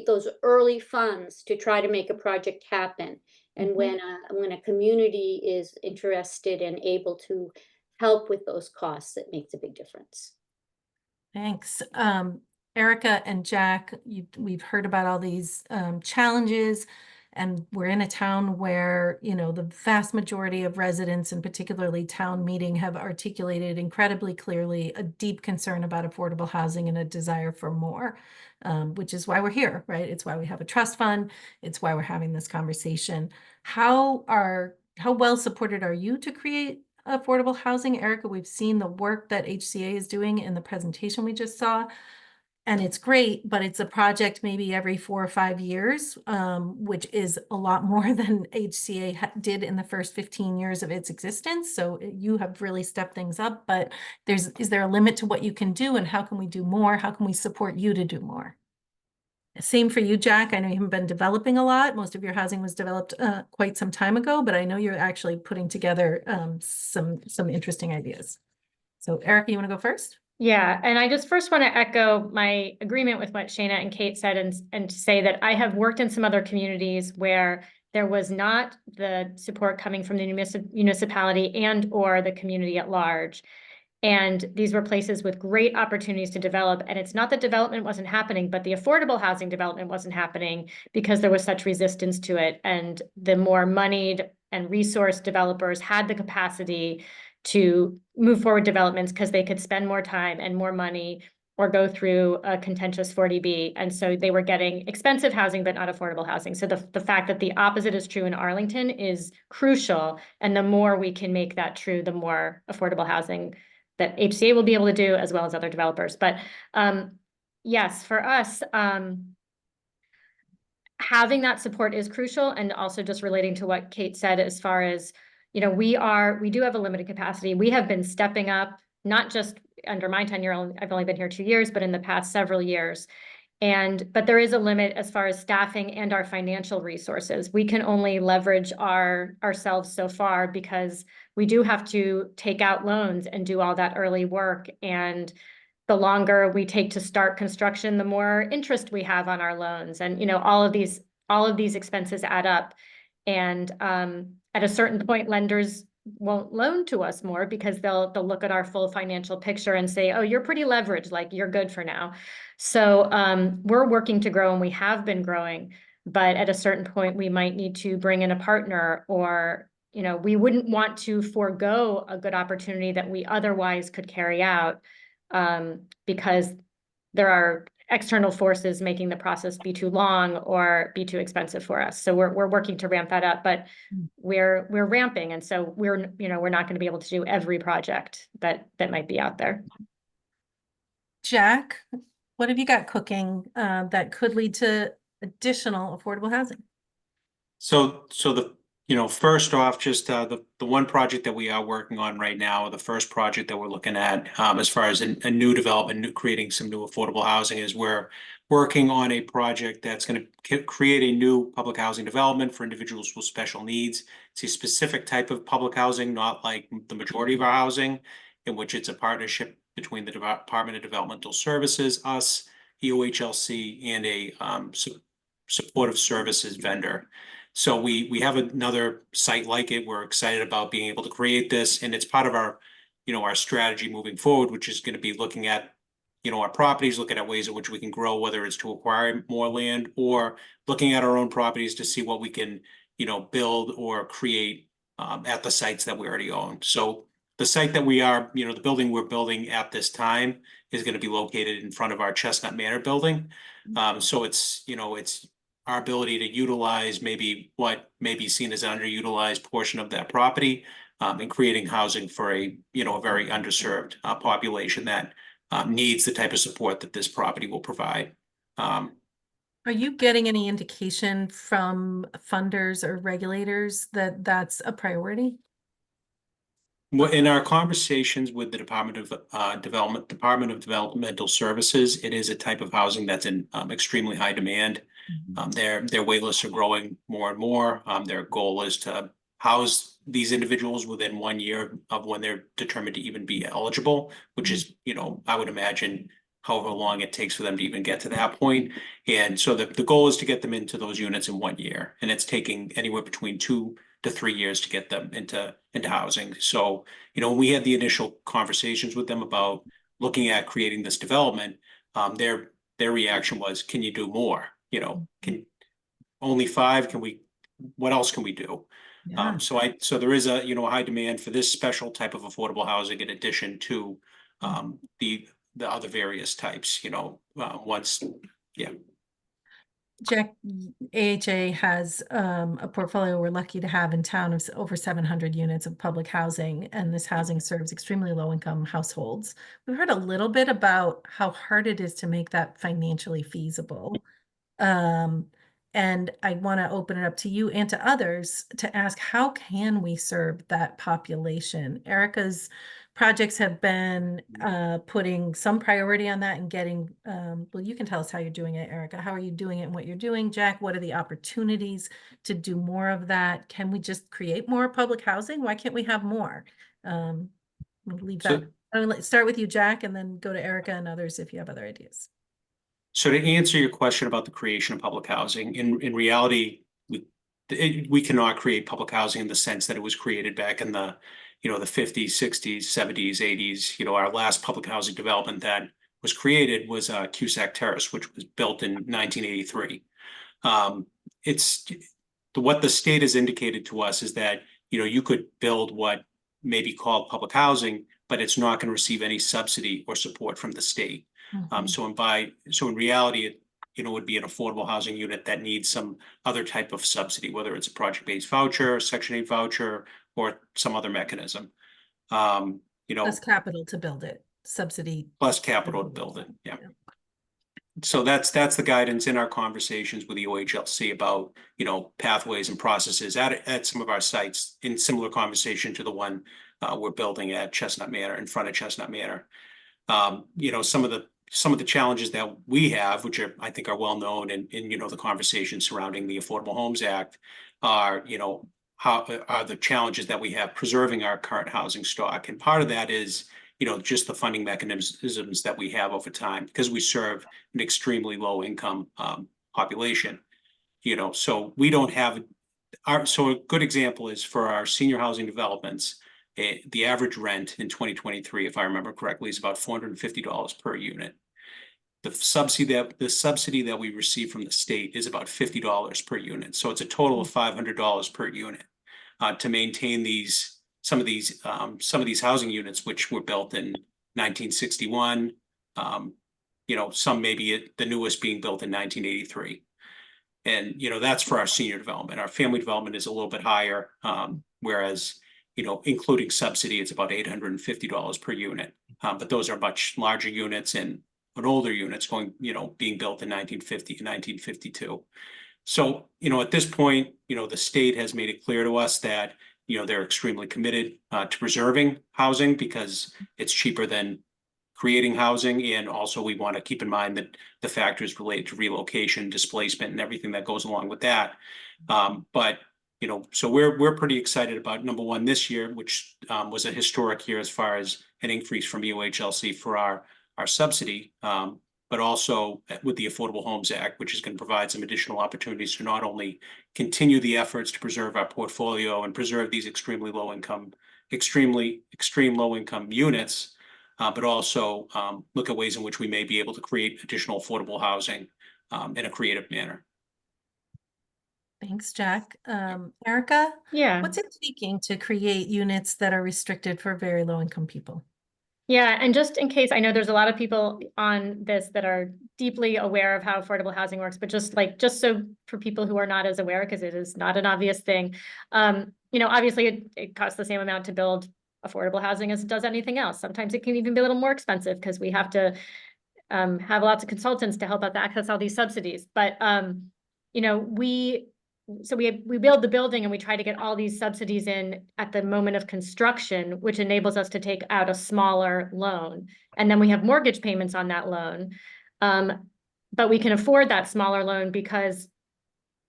those early funds to try to make a project happen. And when a community is interested and able to help with those costs, it makes a big difference. Thanks. Erica and Jack, we've heard about all these challenges, and we're in a town where, the vast majority of residents, and particularly town meeting, have articulated incredibly clearly a deep concern about affordable housing and a desire for more, which is why we're here, right? It's why we have a trust fund. It's why we're having this conversation. How well supported are you to create affordable housing? Erica, we've seen the work that HCA is doing in the presentation we just saw, and it's great, but it's a project maybe every 4 or 5 years, which is a lot more than HCA did in the first 15 years of its existence. So you have really stepped things up, but is there a limit to what you can do, and how can we do more? How can we support you to do more? Same for you, Jack. I know you haven't been developing a lot. Most of your housing was developed quite some time ago, but I know you're actually putting together some interesting ideas. So Erica, you want to go first? Yeah, and I just first want to echo my agreement with what Shana and Kate said, and to say that I have worked in some other communities where there was not the support coming from the municipality and or the community at large. And these were places with great opportunities to develop. And it's not that development wasn't happening, but the affordable housing development wasn't happening because there was such resistance to it. And the more moneyed and resourced developers had the capacity to move forward developments because they could spend more time and more money or go through a contentious 40B. And so they were getting expensive housing, but not affordable housing. So the fact that the opposite is true in Arlington is crucial. And the more we can make that true, the more affordable housing that HCA will be able to do, as well as other developers. But yes, for us, having that support is crucial. And also just relating to what Kate said, as far as, we do have a limited capacity. We have been stepping up, not just under my tenure, I've only been here 2 years, but in the past several years. But there is a limit as far as staffing and our financial resources. We can only leverage ourselves so far because we do have to take out loans and do all that early work. And the longer we take to start construction, the more interest we have on our loans. And, all of these expenses add up. And at a certain point, lenders won't loan to us more because they'll look at our full financial picture and say, oh, you're pretty leveraged, like you're good for now. So we're working to grow, and we have been growing. But at a certain point, we might need to bring in a partner, or, you know, we wouldn't want to forego a good opportunity that we otherwise could carry out, because there are external forces making the process be too long or be too expensive for us. So we're working to ramp that up, but we're ramping. And so we're not going to be able to do every project that might be out there. Jack, what have you got cooking that could lead to additional affordable housing? So first off, just the one project that we are working on right now, the first project that we're looking at, as far as a new development, creating some new affordable housing, is we're working on a project that's going to create a new public housing development for individuals with special needs. It's a specific type of public housing, not like the majority of our housing, in which it's a partnership between the Department of Developmental Services, us, EOHLC, and a supportive services vendor. So we have another site like it. We're excited about being able to create this, and it's part of our, our strategy moving forward, which is going to be looking at, our properties, looking at ways in which we can grow, whether it's to acquire more land or looking at our own properties to see what we can, build or create at the sites that we already own. So the site that we are, the building we're building at this time is going to be located in front of our Chestnut Manor building. So it's our ability to utilize maybe what may be seen as an underutilized portion of that property, and creating housing for a very underserved population that needs the type of support that this property will provide. Are you getting any indication from funders or regulators that that's a priority? Well, in our conversations with the Department of Developmental Services, it is a type of housing that's in extremely high demand. Their wait lists are growing more and more. Their goal is to house these individuals within 1 year of when they're determined to even be eligible, which is, I would imagine however long it takes for them to even get to that point. And so the goal is to get them into those units in 1 year. And it's taking anywhere between 2 to 3 years to get them into housing. So, when we had the initial conversations with them about looking at creating this development, their reaction was, can you do more? Can only 5? What else can we do? Yeah. So there is a, high demand for this special type of affordable housing in addition to the other various types, yeah. Jack, AHA has a portfolio we're lucky to have in town of over 700 units of public housing, and this housing serves extremely low-income households. We've heard a little bit about how hard it is to make that financially feasible. And I want to open it up to you and to others to ask, how can we serve that population? Erica's projects have been putting some priority on that and getting, well, you can tell us how you're doing it, Erica. How are you doing it and what you're doing? Jack, what are the opportunities to do more of that? Can we just create more public housing? Why can't we have more? We'll leave that. Let's start with you, Jack, and then go to Erica and others if you have other ideas. So to answer your question about the creation of public housing, in reality, we cannot create public housing in the sense that it was created back in the, the 50s, 60s, 70s, 80s. Our last public housing development that was created was Cusack Terrace, which was built in 1983. What the state has indicated to us is that, you could build what may be called public housing, but it's not going to receive any subsidy or support from the state. So in reality, it would be an affordable housing unit that needs some other type of subsidy, whether it's a project-based voucher, Section 8 voucher, or some other mechanism. Plus capital to build it, subsidy. Plus capital to build it, yeah. So that's the guidance in our conversations with the OHLC about, pathways and processes at some of our sites, in similar conversation to the one we're building at Chestnut Manor, in front of Chestnut Manor. Some of the challenges that we have, which I think are well known in the conversation surrounding the Affordable Homes Act, are how are the challenges that we have preserving our current housing stock, and part of that is just the funding mechanisms that we have over time, because we serve an extremely low income population. So we don't have so a good example is for our senior housing developments. The average rent in 2023, if I remember correctly, is about $450 per unit. the subsidy that we receive from the state is about $50 per unit. So it's a total of $500 per unit to maintain some of these housing units, which were built in 1961. Some maybe the newest being built in 1983. And, that's for our senior development. Our family development is a little bit higher, whereas, including subsidy, it's about $850 per unit. But those are much larger units and older units being built in 1950 and 1952. So, at this point, the state has made it clear to us that, they're extremely committed to preserving housing because it's cheaper than creating housing. And also we want to keep in mind that the factors related to relocation, displacement, and everything that goes along with that. But so we're pretty excited about number one this year, which was a historic year as far as an increase from UHLC for our subsidy, but also with the Affordable Homes Act, which is going to provide some additional opportunities to not only continue the efforts to preserve our portfolio and preserve these extreme low income units, but also look at ways in which we may be able to create additional affordable housing in a creative manner. Thanks, Jack. Erica, Yeah. what's it taking to create units that are restricted for very low income people? Yeah, and just in case, I know there's a lot of people on this that are deeply aware of how affordable housing works, but just so for people who are not as aware, because it is not an obvious thing, obviously it costs the same amount to build affordable housing as it does anything else. Sometimes it can even be a little more expensive because we have to have lots of consultants to help us access all these subsidies. But we build the building and we try to get all these subsidies in at the moment of construction, which enables us to take out a smaller loan. And then we have mortgage payments on that loan. But we can afford that smaller loan because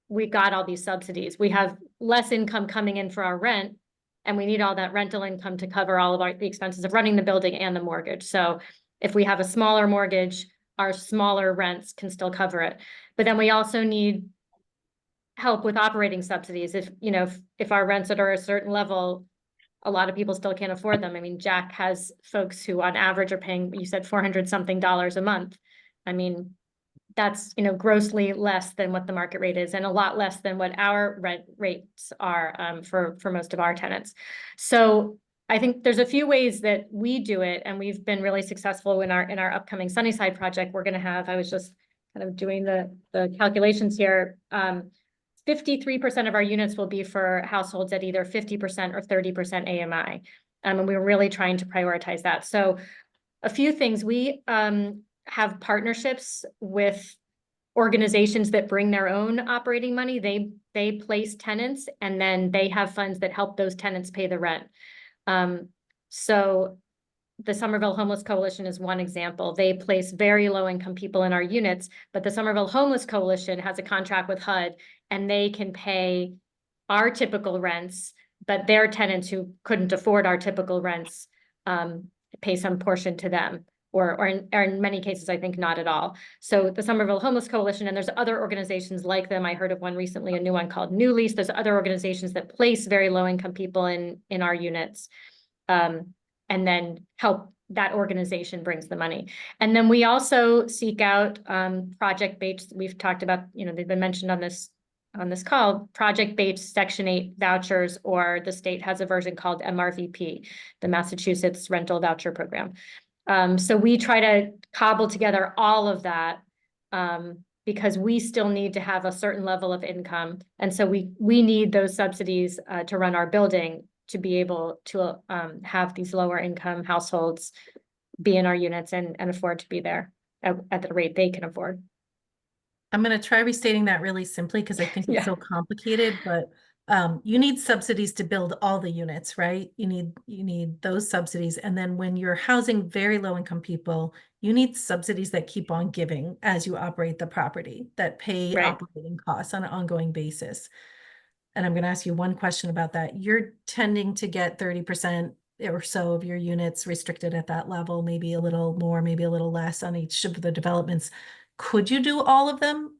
we got all these subsidies. We have less income coming in for our rent, and we need all that rental income to cover all of the expenses of running the building and the mortgage. So if we have a smaller mortgage, our smaller rents can still cover it. But then we also need help with operating subsidies. If our rents are at a certain level, a lot of people still can't afford them. I mean, Jack has folks who on average are paying, you said $400 something a month. I mean, that's, grossly less than what the market rate is and a lot less than what our rent rates are for most of our tenants. So I think there's a few ways that we do it, and we've been really successful in our upcoming Sunnyside project. We're going to have, I was just kind of doing the calculations here, 53% of our units will be for households at either 50% or 30% AMI. And we're really trying to prioritize that. So a few things, we have partnerships with organizations that bring their own operating money. They place tenants, and then they have funds that help those tenants pay the rent. So the Somerville Homeless Coalition is one example. They place very low income people in our units, but the Somerville Homeless Coalition has a contract with HUD, and they can pay our typical rents, but their tenants who couldn't afford our typical rents pay some portion to them, or in many cases, I think not at all. So the Somerville Homeless Coalition, and there's other organizations like them. I heard of one recently, a new one called New Lease. There's other organizations that place very low income people in our units. And then help that organization brings the money. And then we also seek out project-based, we've talked about, they've been mentioned on this call, project-based Section 8 vouchers, or the state has a version called MRVP, the Massachusetts Rental Voucher Program. So we try to cobble together all of that because we still need to have a certain level of income. And so we need those subsidies to run our building, to be able to have these lower income households be in our units and afford to be there at the rate they can afford. I'm going to try restating that really simply because I think it's so complicated, but you need subsidies to build all the units, right? You need those subsidies. And then when you're housing very low income people, you need subsidies that keep on giving as you operate the property, that pay operating costs on an ongoing basis. And I'm going to ask you one question about that. You're tending to get 30% or so of your units restricted at that level, maybe a little more, maybe a little less on each of the developments. Could you do all of them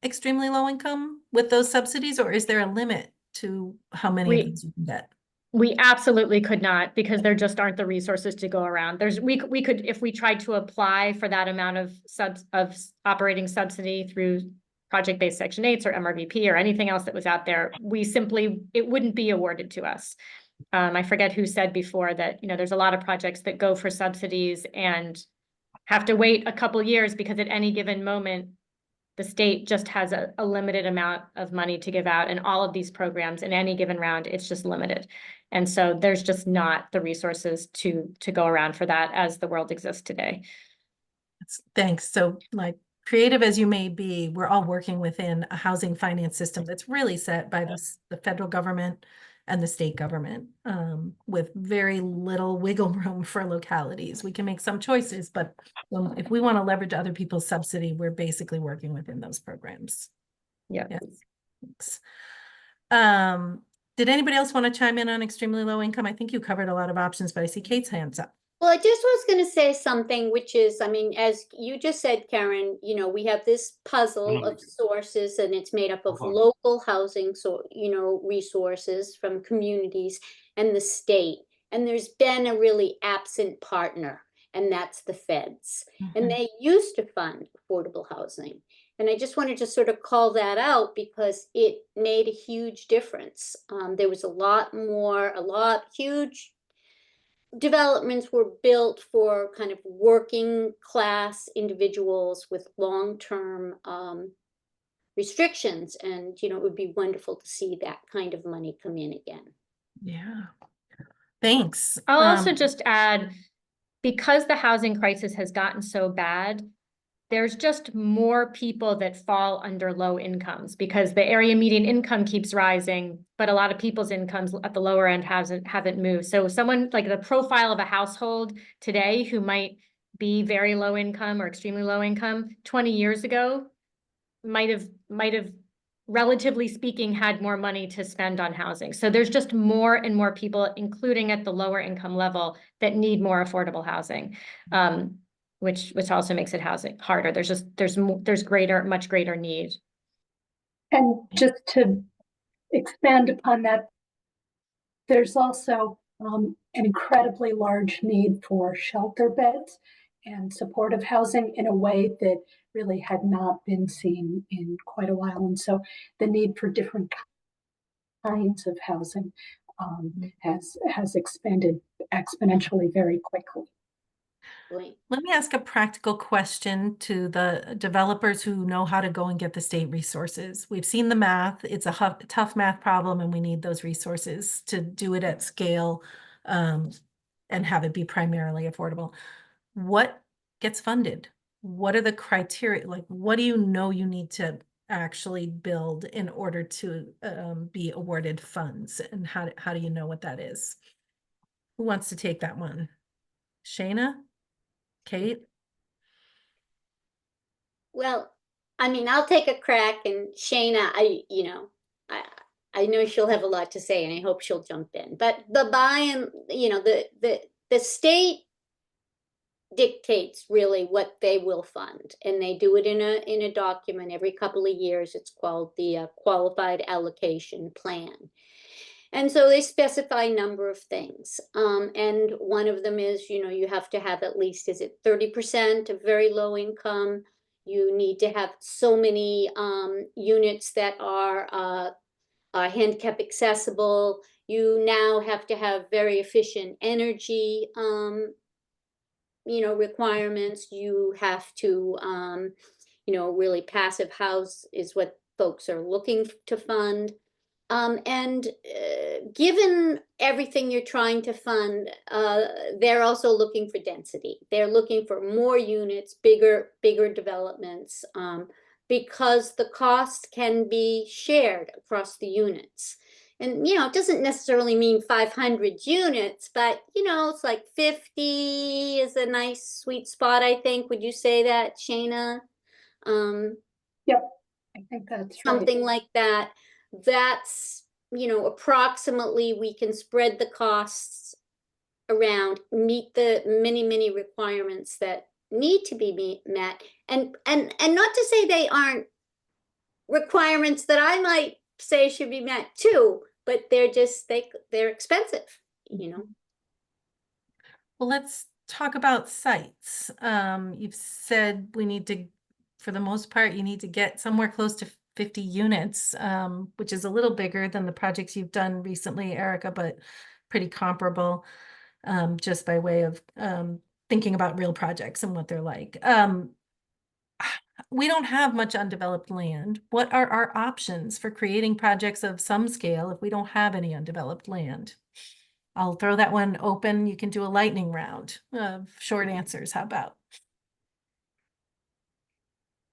extremely low income with those subsidies, or is there a limit to how many of these you can get? We absolutely could not, because there just aren't the resources to go around. We could, if we tried to apply for that amount of operating subsidy through project-based Section 8s or MRVP or anything else that was out there, it wouldn't be awarded to us. I forget who said before that, there's a lot of projects that go for subsidies and have to wait a couple years because at any given moment, the state just has a limited amount of money to give out, and all of these programs in any given round, it's just limited. And so there's just not the resources to go around for that as the world exists today. Thanks. So like creative as you may be, we're all working within a housing finance system that's really set by the federal government and the state government, with very little wiggle room for localities. We can make some choices, but if we want to leverage other people's subsidy, we're basically working within those programs. Yeah. Thanks. Did anybody else want to chime in on extremely low income? I think you covered a lot of options, but I see Kate's hands up. Well, I just was going to say something, which is, I mean, as you just said, Karen, we have this puzzle of sources, and it's made up of local housing, resources from communities and the state. And there's been a really absent partner, and that's the feds. And they used to fund affordable housing. And I just wanted to sort of call that out because it made a huge difference. There was huge developments were built for kind of working class individuals with long-term restrictions. And, it would be wonderful to see that kind of money come in again. Yeah. Thanks. I'll also just add, because the housing crisis has gotten so bad, there's just more people that fall under low incomes because the area median income keeps rising, but a lot of people's incomes at the lower end haven't moved. So someone like the profile of a household today who might be very low income or extremely low income 20 years ago might have relatively speaking had more money to spend on housing. So there's just more and more people, including at the lower income level, that need more affordable housing. Which also makes it housing harder. There's much greater need. And just to expand upon that, there's also an incredibly large need for shelter beds and supportive housing in a way that really had not been seen in quite a while. And so the need for different kinds of housing has expanded exponentially very quickly. Let me ask a practical question to the developers who know how to go and get the state resources. We've seen the math. It's a tough math problem, and we need those resources to do it at scale and have it be primarily affordable. What gets funded? What are the criteria? Like, what do you know you need to actually build in order to be awarded funds? And how do you know what that is? Who wants to take that one? Shayna? Kate? Well, I mean, I'll take a crack, and Shayna, I know she'll have a lot to say, and I hope she'll jump in. But the state dictates really what they will fund, and they do it in a document every couple of years. It's called the Qualified Allocation Plan. And so they specify a number of things. And one of them is, you have to have at least, is it 30% of very low income? You need to have so many units that are handicap accessible. You now have to have very efficient energy, requirements. You have to, really passive house is what folks are looking to fund. Given everything you're trying to fund, they're also looking for density. They're looking for more units, bigger developments, because the cost can be shared across the units. And, it doesn't necessarily mean 500 units, but, it's like 50 is a nice sweet spot, I think. Would you say that, Shayna? Yep, I think that's something right. like that. That's, approximately we can spread the costs around, meet the many requirements that need to be met. And not to say they aren't requirements that I might say should be met too, but they're expensive, you know? Well, let's talk about sites. You've said we need to, for the most part, you need to get somewhere close to 50 units, which is a little bigger than the projects you've done recently, Erica, but pretty comparable, just by way of thinking about real projects and what they're like. We don't have much undeveloped land. What are our options for creating projects of some scale if we don't have any undeveloped land? I'll throw that one open. You can do a lightning round of short answers. How about?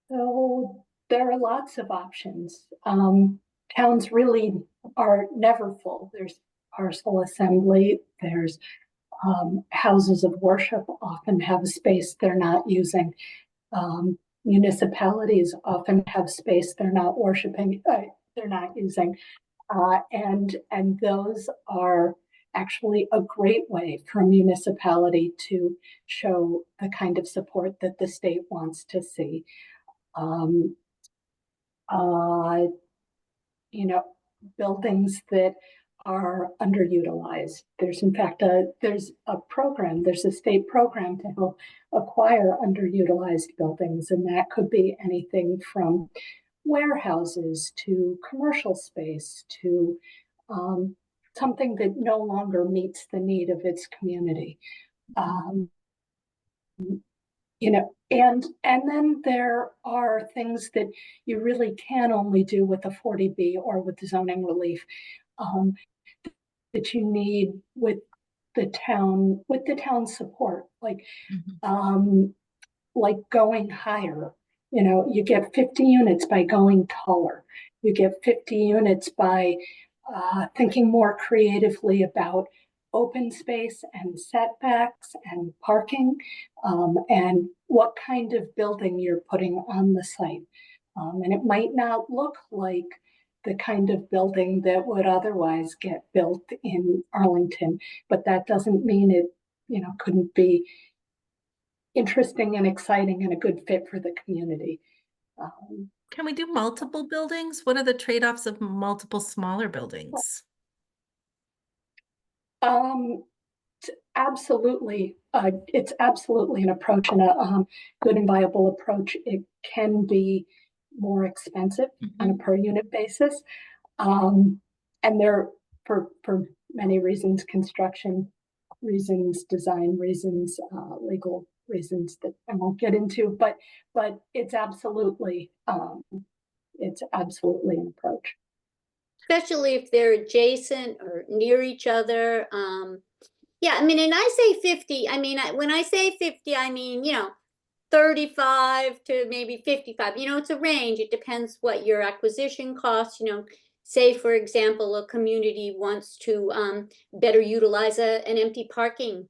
So there are lots of options. Towns really are never full. There's parcel assembly, there's houses of worship often have a space they're not using. Municipalities often have space they're not worshiping, they're not using. And those are actually a great way for a municipality to show the kind of support that the state wants to see. You know, buildings that are underutilized. There's in fact there's a state program to help acquire underutilized buildings, and that could be anything from warehouses to commercial space to something that no longer meets the need of its community. You know, and then there are things that you really can only do with a 40B or with zoning relief, that you need with the town support, like going higher. You know, you get 50 units by going taller. You get 50 units by thinking more creatively about open space and setbacks and parking, and what kind of building you're putting on the site. And it might not look like the kind of building that would otherwise get built in Arlington, but that doesn't mean it, you know, couldn't be interesting and exciting and a good fit for the community. Can we do multiple buildings? What are the trade-offs of multiple smaller buildings? Absolutely. It's absolutely an approach, and a good and viable approach. It can be more expensive on a per unit basis. And there, for many reasons, construction reasons, design reasons, legal reasons that I won't get into, but it's absolutely an approach. Especially if they're adjacent or near each other. Yeah, I mean, and I say 50, I mean, when I say 50, I mean, you know, 35 to maybe 55, you know, it's a range. It depends what your acquisition costs, you know. Say, for example, a community wants to better utilize an empty parking,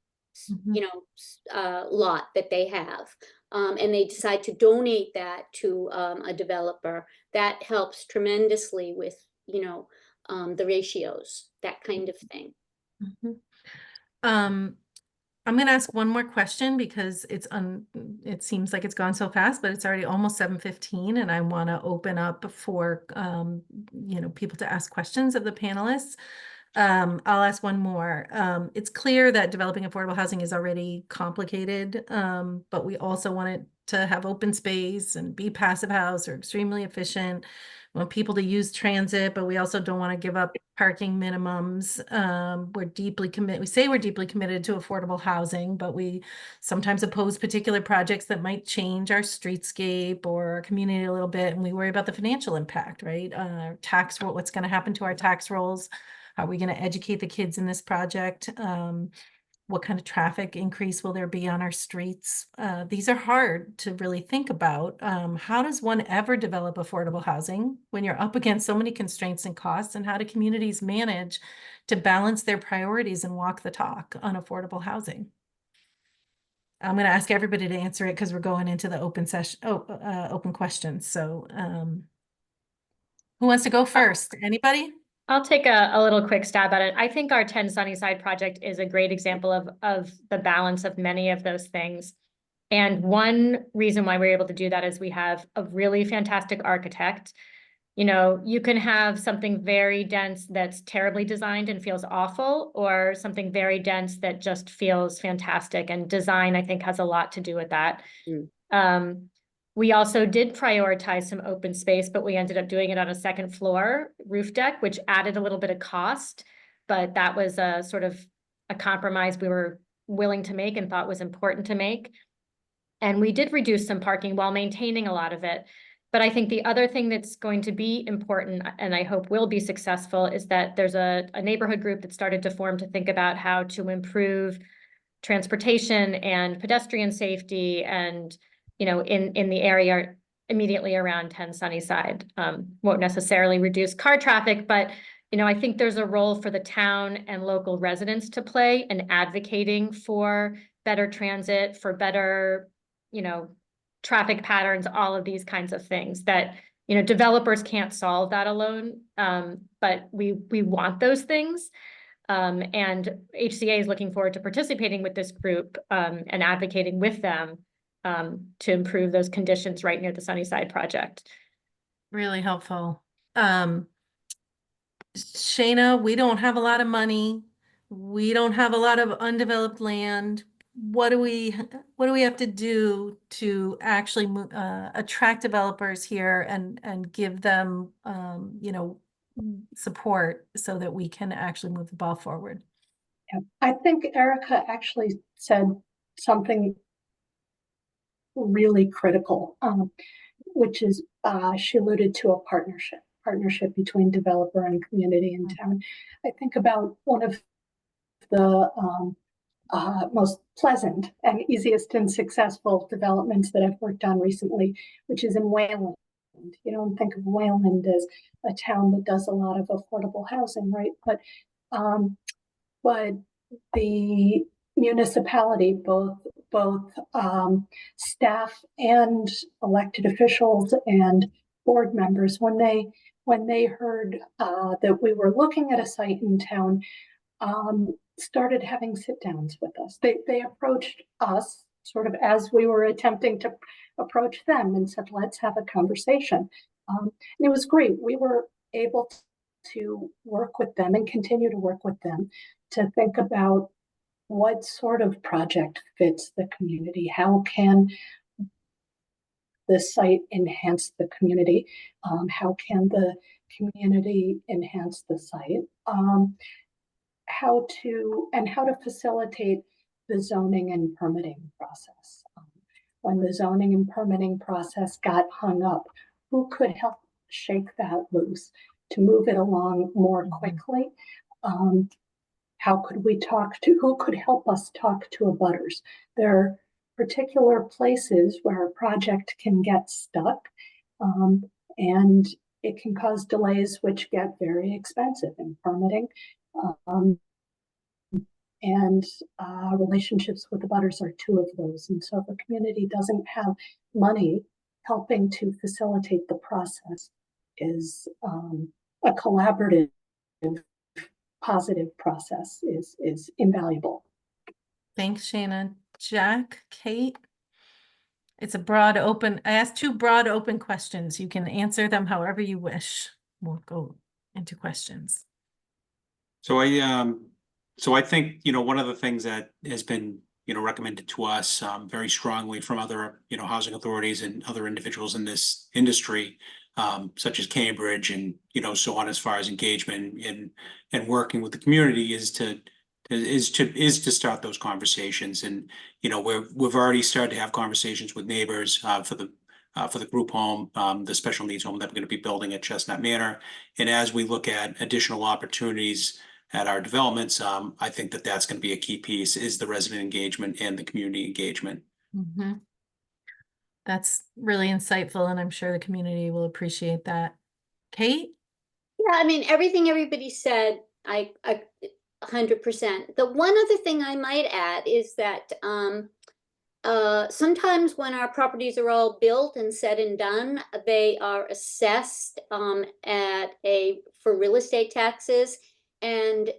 you know, lot that they have. And they decide to donate that to a developer. That helps tremendously with, you know, the ratios, that kind of thing. I'm going to ask one more question because it seems like it's gone so fast, but it's already almost 7:15, and I want to open up for you know, people to ask questions of the panelists. I'll ask one more. It's clear that developing affordable housing is already complicated, but we also want it to have open space and be passive house or extremely efficient. We want people to use transit, but we also don't want to give up parking minimums. We're deeply committed. We say we're deeply committed to affordable housing, but we sometimes oppose particular projects that might change our streetscape or our community a little bit. And we worry about the financial impact, right? Tax roll, what's going to happen to our tax rolls? How are we going to educate the kids in this project? What kind of traffic increase will there be on our streets? These are hard to really think about. How does one ever develop affordable housing when you're up against so many constraints and costs? And how do communities manage to balance their priorities and walk the talk on affordable housing? I'm going to ask everybody to answer it because we're going into the open session, open questions. So who wants to go first? Anybody? I'll take a little quick stab at it. I think our 10 Sunnyside project is a great example of the balance of many of those things. And one reason why we're able to do that is we have a really fantastic architect You know, you can have something very dense that's terribly designed and feels awful, or something very dense that just feels fantastic. And design, I think, has a lot to do with that. We also did prioritize some open space, but we ended up doing it on a second floor roof deck, which added a little bit of cost. But that was a sort of a compromise we were willing to make and thought was important to make. And we did reduce some parking while maintaining a lot of it. But I think the other thing that's going to be important, and I hope will be successful, is that there's a neighborhood group that started to form to think about how to improve transportation and pedestrian safety and, you know, in the area immediately around 10 Sunnyside. Won't necessarily reduce car traffic, but, you know, I think there's a role for the town and local residents to play in advocating for better transit, for better, you know, traffic patterns, all of these kinds of things that, you know, developers can't solve that alone. But we want those things. And HCA is looking forward to participating with this group and advocating with them to improve those conditions right near the Sunnyside project. Really helpful. Shayna, we don't have a lot of money. We don't have a lot of undeveloped land. What do we have to do to actually attract developers here and give them, you know, support so that we can actually move the ball forward? Yeah. I think Erica actually said something really critical, which is she alluded to a partnership between developer and community in town. I think about one of the most pleasant and easiest and successful developments that I've worked on recently, which is in Wayland. You don't think of Wayland as a town that does a lot of affordable housing, right? But the municipality, both staff and elected officials and board members, when they heard that we were looking at a site in town, started having sit downs with us. They approached us sort of as we were attempting to approach them and said, let's have a conversation. And it was great. We were able to work with them and continue to work with them to think about what sort of project fits the community. How can the site enhance the community? How can the community enhance the site? How to facilitate the zoning and permitting process. When the zoning and permitting process got hung up, who could help shake that loose to move it along more quickly? Who could help us talk to abutters? There are particular places where a project can get stuck, and it can cause delays which get very expensive in permitting. And relationships with abutters are two of those. And so if a community doesn't have money, helping to facilitate the process is a collaborative, positive process is invaluable. Thanks, Shayna. Jack, Kate? It's a broad open, I asked two broad open questions. You can answer them however you wish. We'll go into questions. So I think, you know, one of the things that has been, you know, recommended to us very strongly from other, you know, housing authorities and other individuals in this industry, such as Cambridge and, you know, so on, as far as engagement and working with the community is to start those conversations. And, you know, we've already started to have conversations with neighbors for the group home, the special needs home that we're going to be building at Chestnut Manor. And as we look at additional opportunities at our developments, I think that that's going to be a key piece, is the resident engagement and the community engagement. Mm-hmm. That's really insightful, and I'm sure the community will appreciate that. Kate? Yeah, I mean, everything everybody said, I 100%. The one other thing I might add is that sometimes when our properties are all built and said and done, they are assessed for real estate taxes, and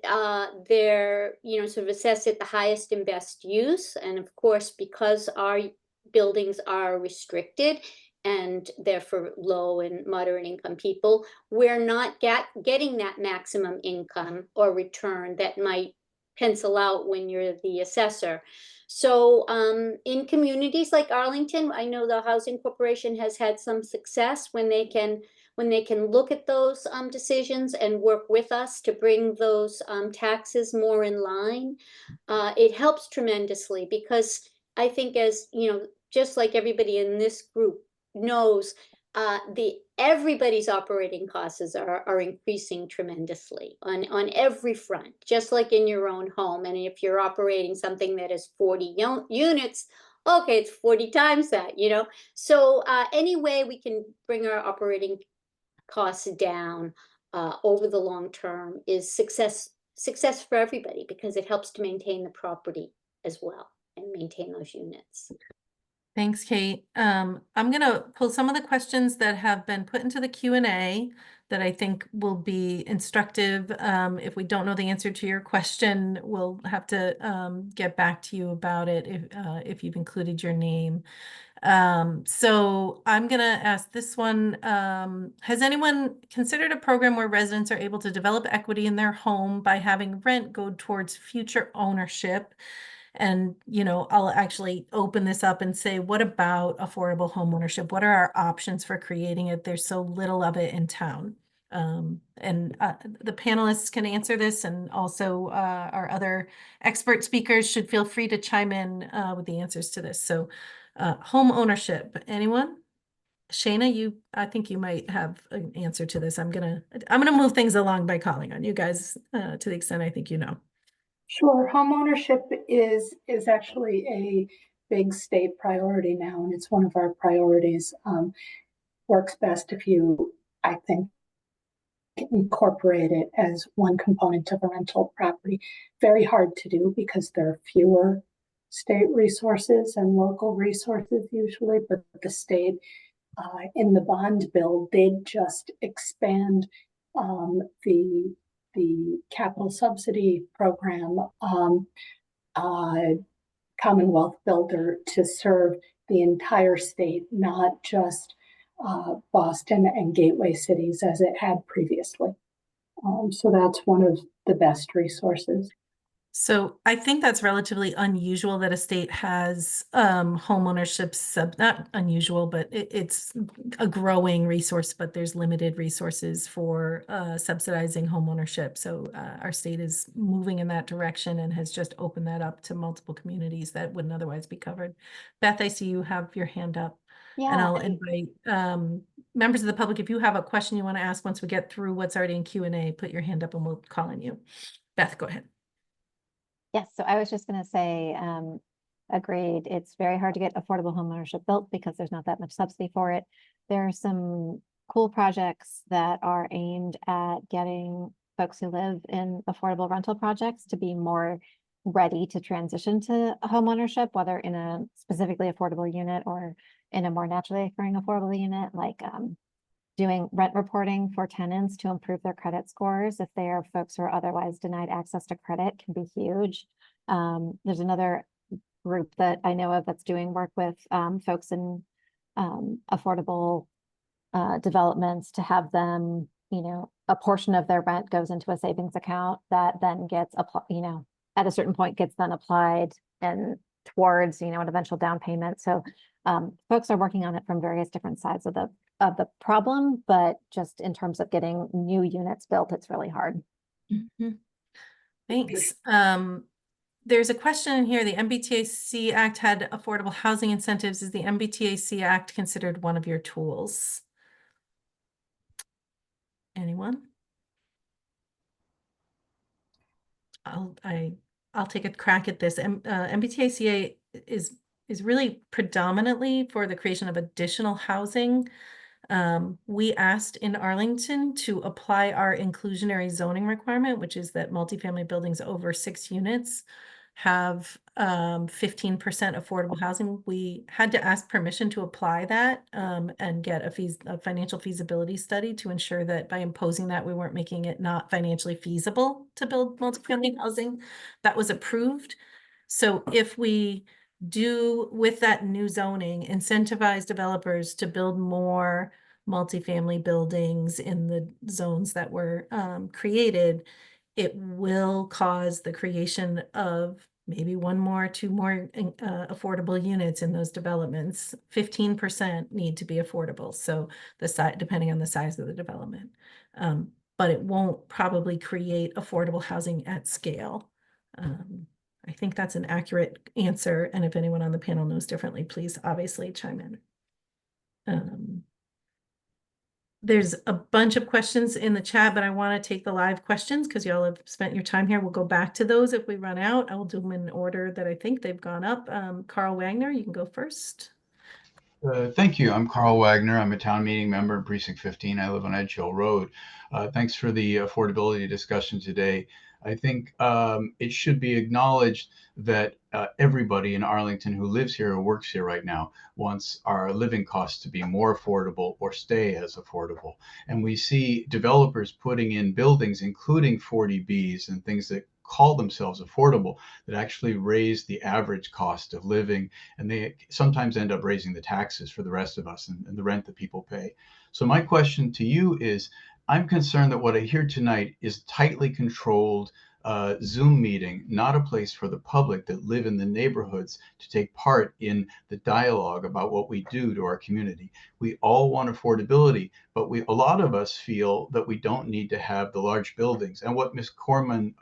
they're, you know, sort of assessed at the highest and best use. And of course, because our buildings are restricted and they're for low and moderate income people. We're not getting that maximum income or return that might pencil out when you're the assessor. So in communities like Arlington, I know the Housing Corporation has had some success when they can look at those decisions and work with us to bring those taxes more in line. It helps tremendously, because I think, as you know, just like everybody in this group knows, everybody's operating costs are increasing tremendously on every front, just like in your own home. And if you're operating something that is 40 units, okay, it's 40 times that, you know. So any way we can bring our operating costs down over the long term is success for everybody, because it helps to maintain the property as well and maintain those units. Thanks, Kate. I'm going to pull some of the questions that have been put into the Q&A that I think will be instructive. If we don't know the answer to your question, we'll have to get back to you about it if you've included your name. So I'm going to ask this one. Has anyone considered a program where residents are able to develop equity in their home by having rent go towards future ownership? And, you know, I'll actually open this up and say, what about affordable home ownership? What are our options for creating it? There's so little of it in town. The panelists can answer this, and also our other expert speakers should feel free to chime in with the answers to this. So home ownership, anyone? Shayna, I think you might have an answer to this. I'm gonna move things along by calling on you guys to the extent I think you know. Sure. Homeownership is actually a big state priority now, and it's one of our priorities. Works best if you, I think, incorporate it as one component of a rental property. Very hard to do because there are fewer state resources and local resources usually, but the state in the bond bill did just expand the capital subsidy program, Commonwealth Builder, to serve the entire state, not just Boston and gateway cities as it had previously. So that's one of the best resources. So I think that's relatively unusual that a state has home ownership not unusual, but it's a growing resource, but there's limited resources for subsidizing home ownership. So our state is moving in that direction and has just opened that up to multiple communities that wouldn't otherwise be covered. Beth, I see you have your hand up. Yeah. And I'll invite members of the public, if you have a question you want to ask once we get through what's already in Q&A, put your hand up and we'll call on you. Beth, go ahead. Yes, so I was just going to say, agreed. It's very hard to get affordable homeownership built because there's not that much subsidy for it. There are some cool projects that are aimed at getting folks who live in affordable rental projects to be more ready to transition to homeownership, whether in a specifically affordable unit or in a more naturally occurring affordable unit, like doing rent reporting for tenants to improve their credit scores if they are folks who are otherwise denied access to credit can be huge. There's another group that I know of that's doing work with folks in affordable developments to have them, you know, a portion of their rent goes into a savings account that then gets, you know, at a certain point gets then applied and towards, you know, an eventual down payment. So folks are working on it from various different sides of the problem, but just in terms of getting new units built, it's really hard. Mm-hmm. Thanks. There's a question in here. The MBTAC Act had affordable housing incentives. Is the MBTAC Act considered one of your tools? Anyone? I'll take a crack at this. MBTAC is really predominantly for the creation of additional housing. We asked in Arlington to apply our inclusionary zoning requirement, which is that multifamily buildings over 6 units have 15% affordable housing. We had to ask permission to apply that and get a financial feasibility study to ensure that by imposing that, we weren't making it not financially feasible to build multifamily housing. That was approved. So if we do with that new zoning, incentivize developers to build more multifamily buildings in the zones that were created, it will cause the creation of maybe one more, two more affordable units in those developments. 15% need to be affordable. So the size, depending on the size of the development. But it won't probably create affordable housing at scale. I think that's an accurate answer. And if anyone on the panel knows differently, please obviously chime in. There's a bunch of questions in the chat, but I want to take the live questions because y'all have spent your time here. We'll go back to those if we run out. I will do them in order that I think they've gone up. Carl Wagner, you can go first. Thank you. I'm Carl Wagner. I'm a town meeting member in Precinct 15. I live on Edge Hill Road. Thanks for the affordability discussion today. I think it should be acknowledged that everybody in Arlington who lives here or works here right now wants our living costs to be more affordable or stay as affordable. And we see developers putting in buildings, including 40Bs and things that call themselves affordable, that actually raise the average cost of living, and they sometimes end up raising the taxes for the rest of us and the rent that people pay. So my question to you is, I'm concerned that what I hear tonight is tightly controlled Zoom meeting, not a place for the public that live in the neighborhoods to take part in the dialogue about what we do to our community. We all want affordability, but a lot of us feel that we don't need to have the large buildings. And what Ms. Corman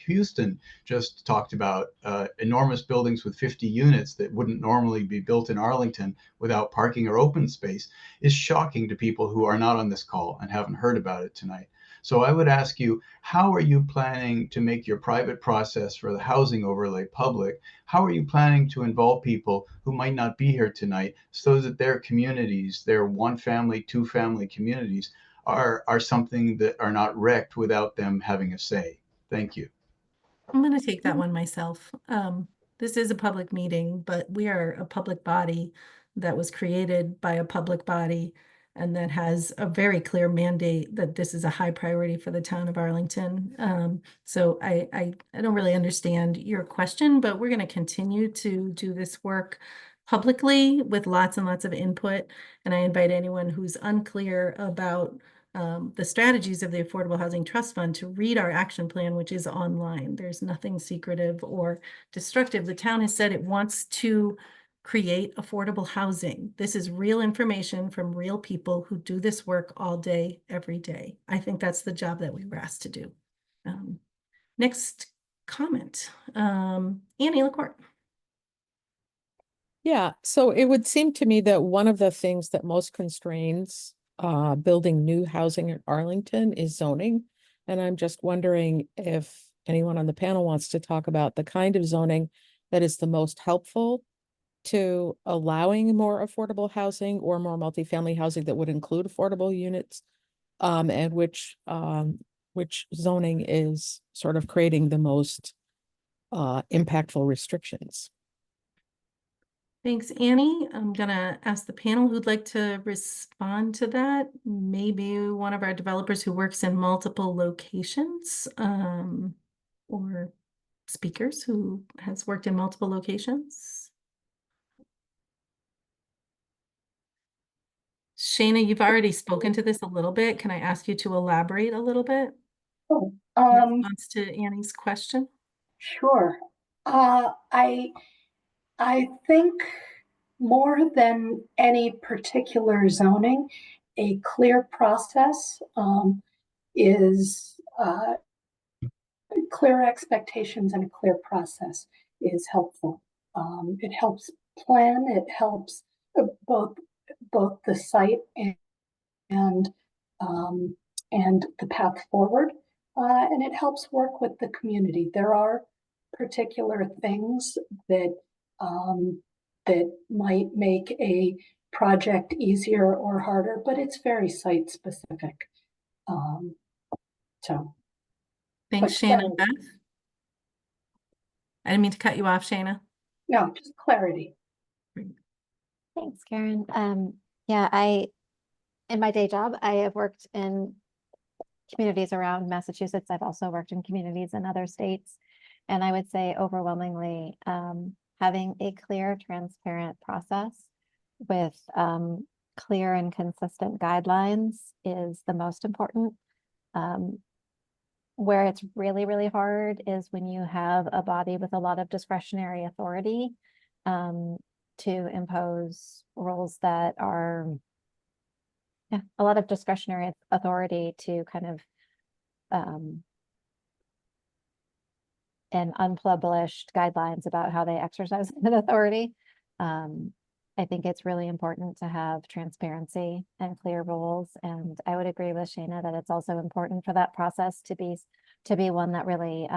Houston just talked about, enormous buildings with 50 units that wouldn't normally be built in Arlington without parking or open space, is shocking to people who are not on this call and haven't heard about it tonight. So I would ask you, how are you planning to make your private process for the housing overlay public? How are you planning to involve people who might not be here tonight so that their communities, their one family, two family communities are something that are not wrecked without them having a say? Thank you. I'm going to take that one myself. This is a public meeting, but we are a public body that was created by a public body and that has a very clear mandate that this is a high priority for the town of Arlington. So I don't really understand your question, but we're going to continue to do this work publicly with lots and lots of input. And I invite anyone who's unclear about the strategies of the Affordable Housing Trust Fund to read our action plan, which is online. There's nothing secretive or destructive. The town has said it wants to create affordable housing. This is real information from real people who do this work all day, every day. I think that's the job that we were asked to do. Next comment, Annie LaCourte. Yeah, so it would seem to me that one of the things that most constrains building new housing in Arlington is zoning. And I'm just wondering if anyone on the panel wants to talk about the kind of zoning that is the most helpful to allowing more affordable housing or more multifamily housing that would include affordable units, and which zoning is sort of creating the most impactful restrictions. Thanks, Annie. I'm gonna ask the panel who'd like to respond to that. Maybe one of our developers who works in multiple locations, or speakers who has worked in multiple locations. Shayna, you've already spoken to this a little bit. Can I ask you to elaborate a little bit Oh, in response to Annie's question? sure. I think more than any particular zoning, a clear process is clear expectations, and a clear process is helpful. It helps plan. It helps both the site and the path forward, and it helps work with the community. There are particular things that that might make a project easier or harder, but it's very site specific. So Thanks, Shayna. Beth? I didn't mean to cut you off, Shayna. no, just clarity. Thanks, Karen. Yeah, in my day job, I have worked in communities around Massachusetts. I've also worked in communities in other states. And I would say overwhelmingly, having a clear, transparent process with clear and consistent guidelines is the most important. Where it's really, really hard is when you have a body with a lot of discretionary authority to impose rules that are, yeah, a lot of discretionary authority to kind of and unpublished guidelines about how they exercise that authority. I think it's really important to have transparency and clear rules. And I would agree with Shayna that it's also important for that process to be one that really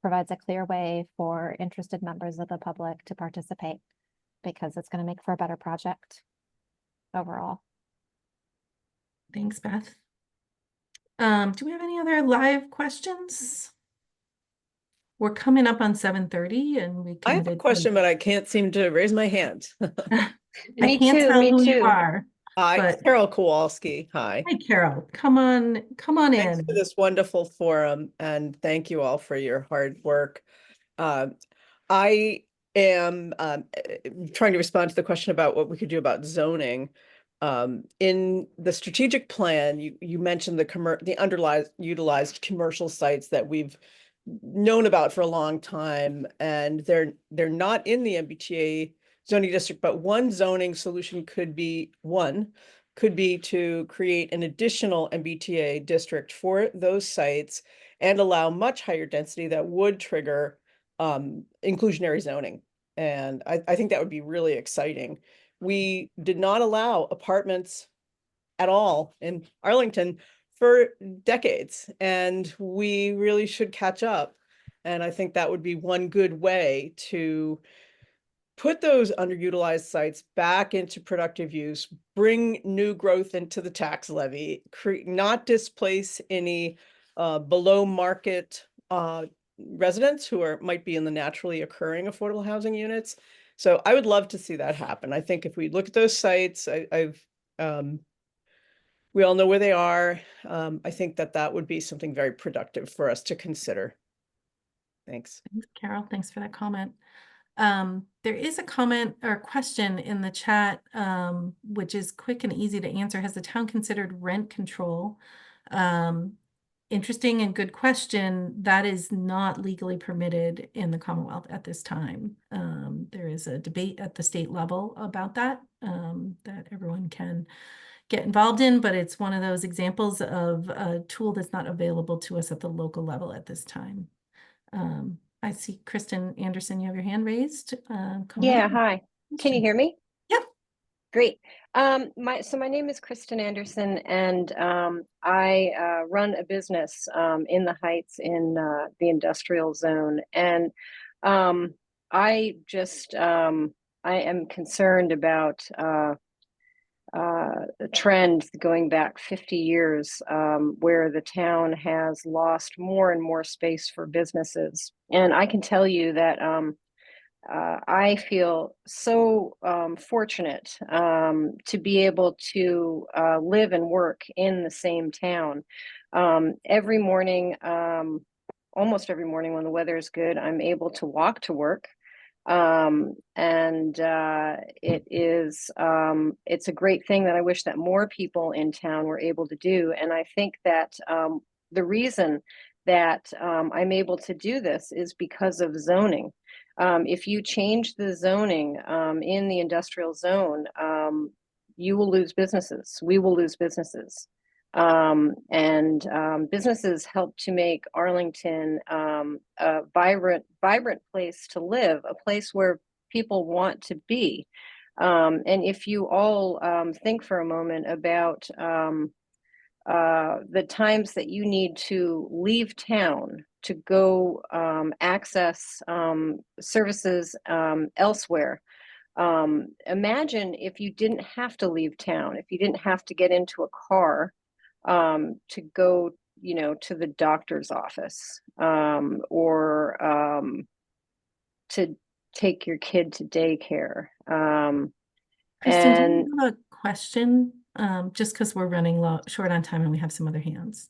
provides a clear way for interested members of the public to participate, because it's going to make for a better project overall. Thanks, Beth. Do we have any other live questions? We're coming up on 7:30 and we I have a committed to- question, but I can't seem to raise my hand. I Me can't too, tell me who you too. are. Hi, But- Carol Kowalski. Hi. Hi, Carol. Come on Thanks in. for this wonderful forum, and thank you all for your hard work. I am trying to respond to the question about what we could do about zoning. In the strategic plan, you mentioned the underutilized commercial sites that we've known about for a long time, and they're not in the MBTA zoning district, but one zoning solution could be to create an additional MBTA district for those sites and allow much higher density that would trigger inclusionary zoning. And I think that would be really exciting. We did not allow apartments at all in Arlington for decades, and we really should catch up. And I think that would be one good way to put those underutilized sites back into productive use, bring new growth into the tax levy, not displace any below market residents who might be in the naturally occurring affordable housing units. So I would love to see that happen. I think if we look at those sites, we all know where they are. I think that would be something very productive for us to consider. Thanks. Thanks, Carol. Thanks for that comment. There is a comment or question in the chat, which is quick and easy to answer. Has the town considered rent control? Interesting and good question. That is not legally permitted in the Commonwealth at this time. There is a debate at the state level about that, that everyone can get involved in, but it's one of those examples of a tool that's not available to us at the local level at this time. I see Kristen Anderson, you have your hand raised. Come Yeah, on. hi. Can you hear me? Yep. Great. My name is Kristen Anderson, and I run a business in the Heights in the industrial zone. And I am concerned about a trend going back 50 years where the town has lost more and more space for businesses. And I can tell you that I feel so fortunate to be able to live and work in the same town. Every morning, almost every morning when the weather is good, I'm able to walk to work. It's a great thing that I wish that more people in town were able to do. And I think that the reason that I'm able to do this is because of zoning. If you change the zoning in the industrial zone, you will lose businesses. We will lose businesses. Businesses help to make Arlington a vibrant place to live, a place where people want to be. And if you all think for a moment about the times that you need to leave town to go access services elsewhere. Imagine if you didn't have to leave town, if you didn't have to get into a car to go, to the doctor's office or to take your kid to daycare. Kristen, do you have a question? Just because we're running short on time and we have some other hands.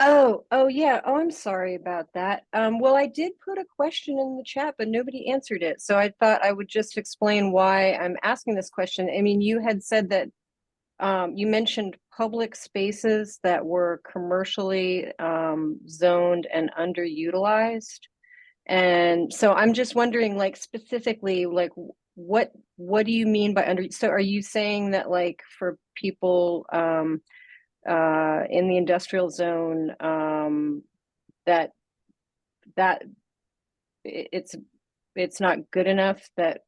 Oh yeah. Oh, I'm sorry about that. Well, I did put a question in the chat, but nobody answered it. So I thought I would just explain why I'm asking this question. I mean, you had said that you mentioned public spaces that were commercially zoned and underutilized. And so I'm just wondering, like, specifically, like, what do you mean by under? So are you saying that, like, for people in the industrial zone, that that it's not good enough that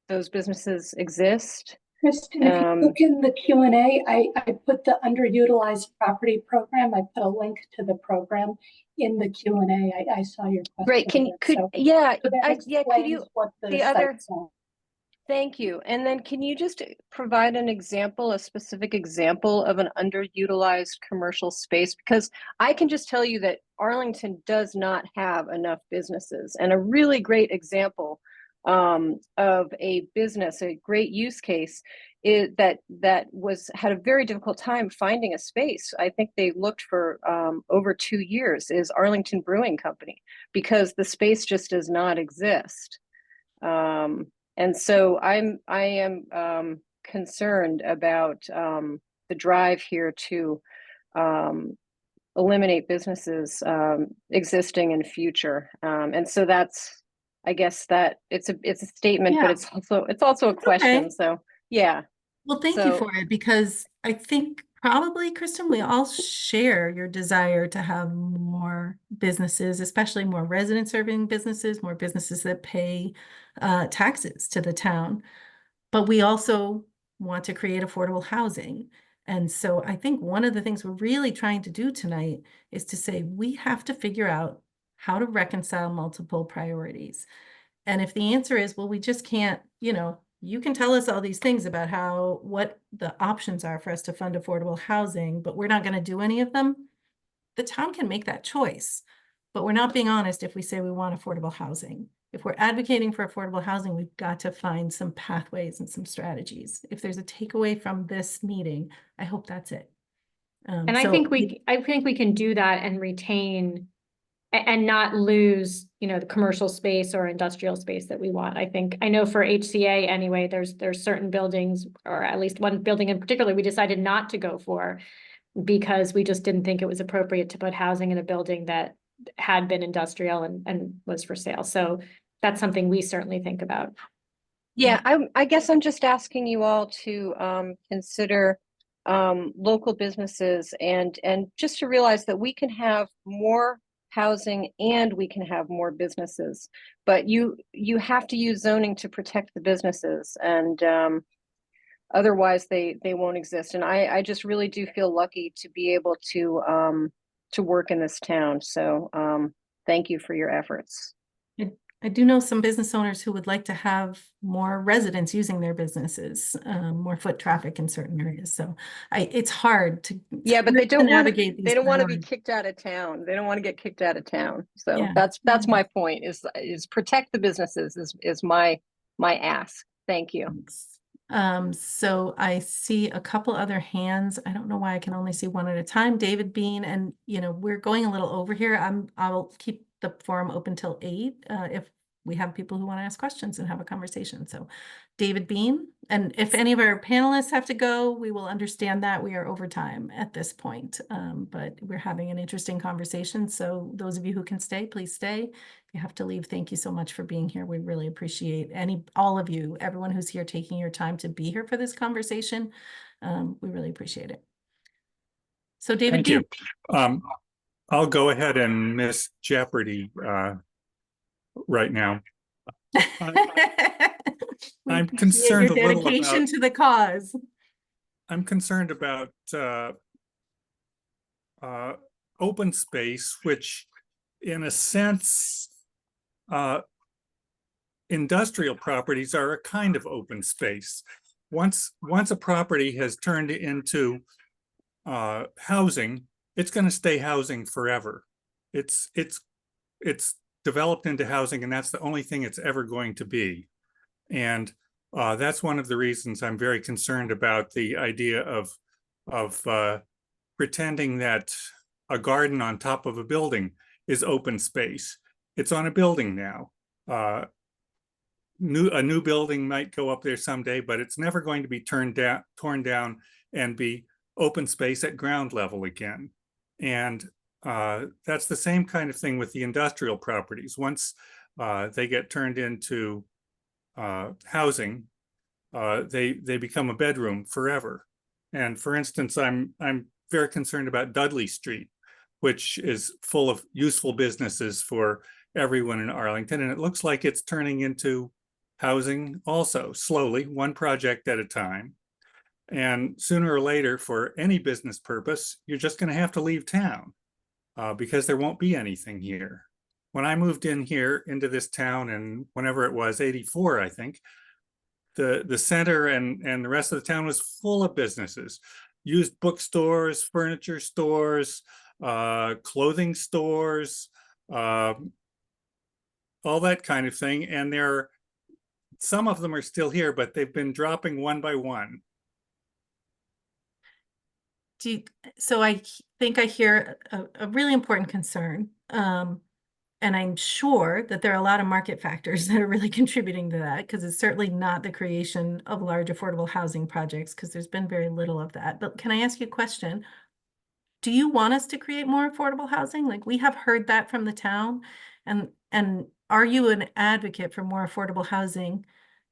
those businesses exist? Kristen, if you look in the Q&A, I put the underutilized property program. I put a link to the program in the Q&A. I saw your question. Great. Could so you what the other site's on. Thank you. And then can you just provide an example, a specific example of an underutilized commercial space? Because I can just tell you that Arlington does not have enough businesses. And a really great example of a business, a great use case, is that had a very difficult time finding a space. I think they looked for over 2 years, is Arlington Brewing Company, because the space just does not exist. And so I am concerned about the drive here to eliminate businesses existing in future. And so that's, I guess that it's a statement, but it's also a question. Okay. So yeah. Well, thank you for it, because I think probably, Kristen, we all share your desire to have more businesses, especially more resident serving businesses, more businesses that pay taxes to the town. But we also want to create affordable housing. And so I think one of the things we're really trying to do tonight is to say we have to figure out how to reconcile multiple priorities. And if the answer is, well, we just can't, you can tell us all these things about what the options are for us to fund affordable housing, but we're not going to do any of them. The town can make that choice, but we're not being honest if we say we want affordable housing. If we're advocating for affordable housing, we've got to find some pathways and some strategies. If there's a takeaway from this meeting, I hope that's it. And I think we can do that and retain and not lose, the commercial space or industrial space that we want. I know for HCA anyway, there's certain buildings, or at least one building in particular, we decided not to go for because we just didn't think it was appropriate to put housing in a building that had been industrial and was for sale. So that's something we certainly think about. Yeah, I guess I'm just asking you all to consider local businesses and just to realize that we can have more housing and we can have more businesses, but you have to use zoning to protect the businesses, and otherwise they won't exist. And I just really do feel lucky to be able to work in this town. So thank you for your efforts. I do know some business owners who would like to have more residents using their businesses, more foot traffic in certain areas. So it's hard to but they don't navigate these. They don't want to be kicked out of town. They don't want to get kicked out of town. So Yeah. that's my point, is protect the businesses is my ask. Thank you. So I see a couple other hands. I don't know why I can only see one at a time. David Bean, and we're going a little over here. I'll keep the forum open till 8 if we have people who want to ask questions and have a conversation. So David Bean, and if any of our panelists have to go, we will understand that we are over time at this point. But we're having an interesting conversation. So those of you who can stay, please stay. If you have to leave, thank you so much for being here. We really appreciate all of you, everyone who's here taking your time to be here for this conversation. We really appreciate it. So David Bean. Thank you. I'll go ahead and miss Jeopardy right now. I'm concerned your dedication to the cause. I'm concerned about open space, which in a sense, industrial properties are a kind of open space. Once a property has turned into housing, it's going to stay housing forever. It's developed into housing, and that's the only thing it's ever going to be. And that's one of the reasons I'm very concerned about the idea of pretending that a garden on top of a building is open space. It's on a building now. A new building might go up there someday, but it's never going to be torn down and be open space at ground level again. And that's the same kind of thing with the industrial properties. Once they get turned into housing, they become a bedroom forever. And for instance, I'm very concerned about Dudley Street, which is full of useful businesses for everyone in Arlington. And it looks like it's turning into housing also, slowly, one project at a time. And sooner or later, for any business purpose, you're just going to have to leave town because there won't be anything here. When I moved in here into this town, and whenever it was, 84, I think, the center and the rest of the town was full of businesses, used bookstores, furniture stores, clothing stores, all that kind of thing. And some of them are still here, but they've been dropping one by one. So I think I hear a really important concern. And I'm sure that there are a lot of market factors that are really contributing to that, because it's certainly not the creation of large affordable housing projects, because there's been very little of that. But can I ask you a question? Do you want us to create more affordable housing? Like, we have heard that from the town, and are you an advocate for more affordable housing?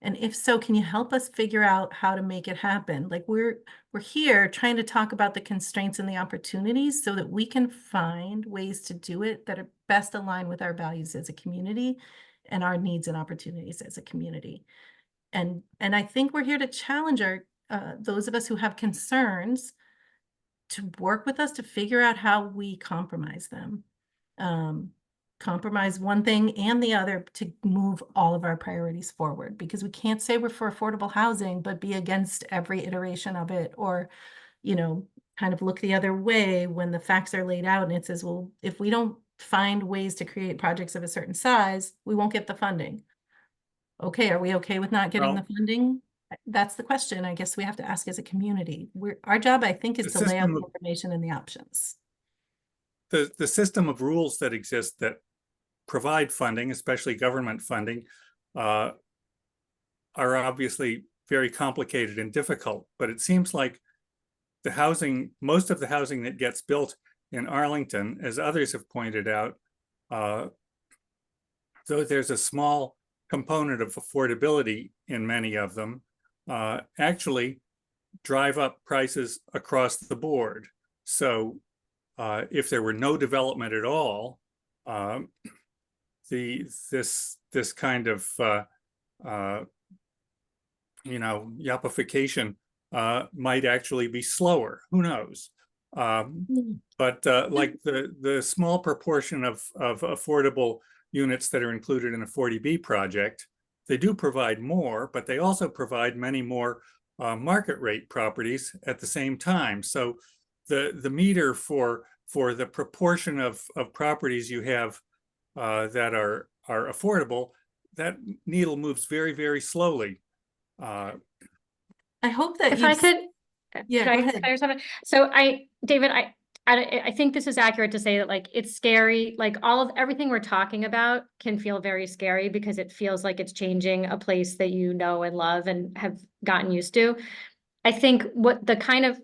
And if so, can you help us figure out how to make it happen? Like, we're here trying to talk about the constraints and the opportunities so that we can find ways to do it that are best aligned with our values as a community and our needs and opportunities as a community. And I think we're here to challenge those of us who have concerns to work with us to figure out how we compromise them. Compromise one thing and the other to move all of our priorities forward, because we can't say we're for affordable housing but be against every iteration of it, or kind of look the other way when the facts are laid out and it says, well, if we don't find ways to create projects of a certain size, we won't get the funding. Okay, are we okay with not getting the funding? That's the question I guess we have to ask as a community. Our job, I think, is to lay out the information and the options. The system of rules that exist that provide funding, especially government funding, are obviously very complicated and difficult. But it seems like most of the housing that gets built in Arlington, as others have pointed out, though there's a small component of affordability in many of them, actually drive up prices across the board. So if there were no development at all, this kind of yappification might actually be slower. Who knows? But like the small proportion of affordable units that are included in a 40B project, they do provide more, but they also provide many more market rate properties at the same time. So the meter for the proportion of properties you have that are affordable, that needle moves very, very slowly. I hope that if I could, yeah, go ahead. So David, I think this is accurate to say that, like, it's scary. Like, everything we're talking about can feel very scary because it feels like it's changing a place that you know and love and have gotten used to. I think what the kind of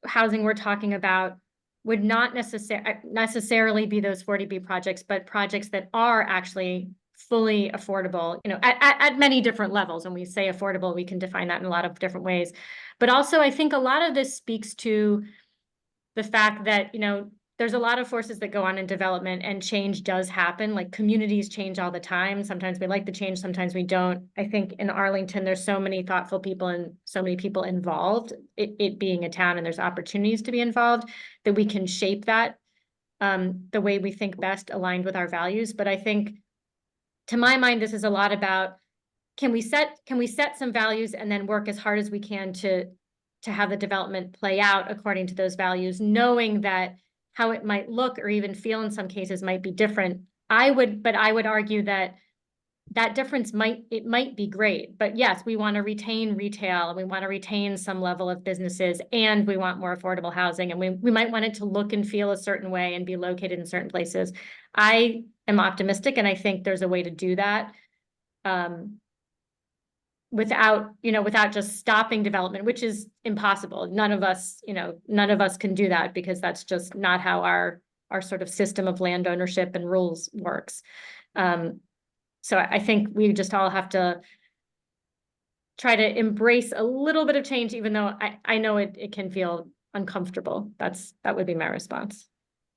housing we're talking about would not necessarily be those 40B projects, but projects that are actually fully affordable, at many different levels. When we say affordable, we can define that in a lot of different ways. But also, I think a lot of this speaks to the fact that, there's a lot of forces that go on in development, and change does happen. Like, communities change all the time. Sometimes we like the change, sometimes we don't. I think in Arlington, there's so many thoughtful people and so many people involved, it being a town, and there's opportunities to be involved, that we can shape that the way we think best, aligned with our values. But I think, to my mind, this is a lot about, can we set some values and then work as hard as we can to have the development play out according to those values, knowing that how it might look or even feel in some cases might be different. But I would argue that that difference might be great, but yes, we want to retain retail, and we want to retain some level of businesses, and we want more affordable housing, and we might want it to look and feel a certain way and be located in certain places. I am optimistic, and I think there's a way to do that. Without just stopping development, which is impossible. None of us can do that, because that's just not how our sort of system of land ownership and rules works. So I think we just all have to try to embrace a little bit of change, even though I know it can feel uncomfortable. That would be my response.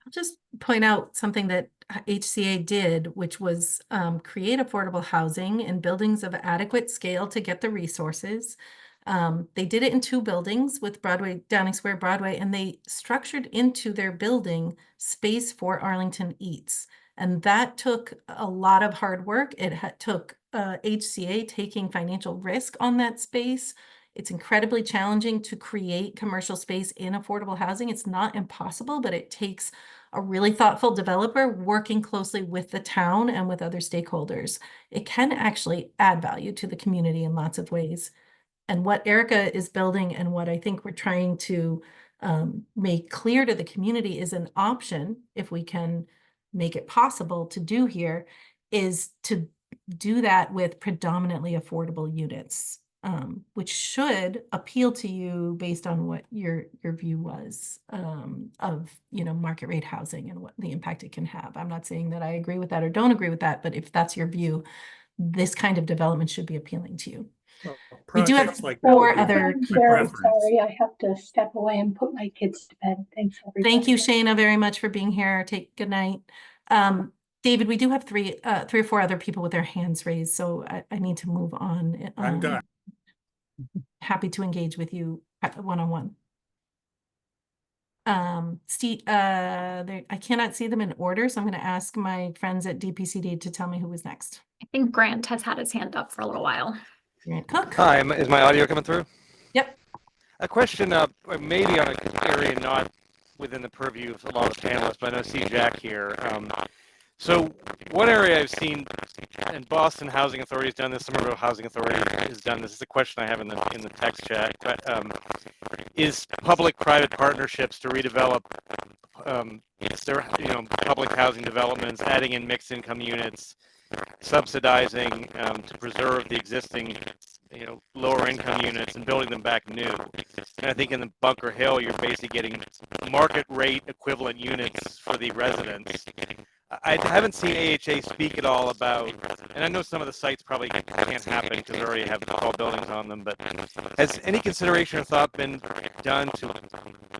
I'll just point out something that HCA did, which was create affordable housing in buildings of adequate scale to get the resources. They did it in 2 buildings with Downing Square Broadway, and they structured into their building space for Arlington Eats. And that took a lot of hard work. It took HCA taking financial risk on that space. It's incredibly challenging to create commercial space in affordable housing. It's not impossible, but it takes a really thoughtful developer working closely with the town and with other stakeholders. It can actually add value to the community in lots of ways. And what Erica is building, and what I think we're trying to make clear to the community, is an option, if we can make it possible to do here, is to do that with predominantly affordable units, which should appeal to you based on what your view was of market rate housing and what the impact it can have. I'm not saying that I agree with that or don't agree with that, but if that's your view, this kind of development should be appealing to you. Well, We do have projects like 4 that would other be I'm very preference. sorry. I have to step away and put my kids to bed. Thanks, everybody. Thank you, Shayna, very much for being here. Good night. David, we do have 3 or 4 other people with their hands raised, so I need to move on. I'm done. Happy to engage with you one-on-one. Steve, I cannot see them in order, so I'm going to ask my friends at DPCD to tell me who was next. I think Grant has had his hand up for a little while. Grant Cook. Hi, is my audio coming through? Yep. A question, maybe on an area not within the purview of a lot of the panelists, but I know I see Jack here. So one area I've seen, and Boston Housing Authority has done this, Somerville Housing Authority has done this. Is a question I have in the text chat. Is public-private partnerships to redevelop public housing developments, adding in mixed income units, subsidizing to preserve the existing lower income units and building them back new. And I think in the Bunker Hill, you're basically getting market rate equivalent units for the residents. I haven't seen AHA speak at all about, and I know some of the sites probably can't happen because they already have tall buildings on them, but has any consideration or thought been done to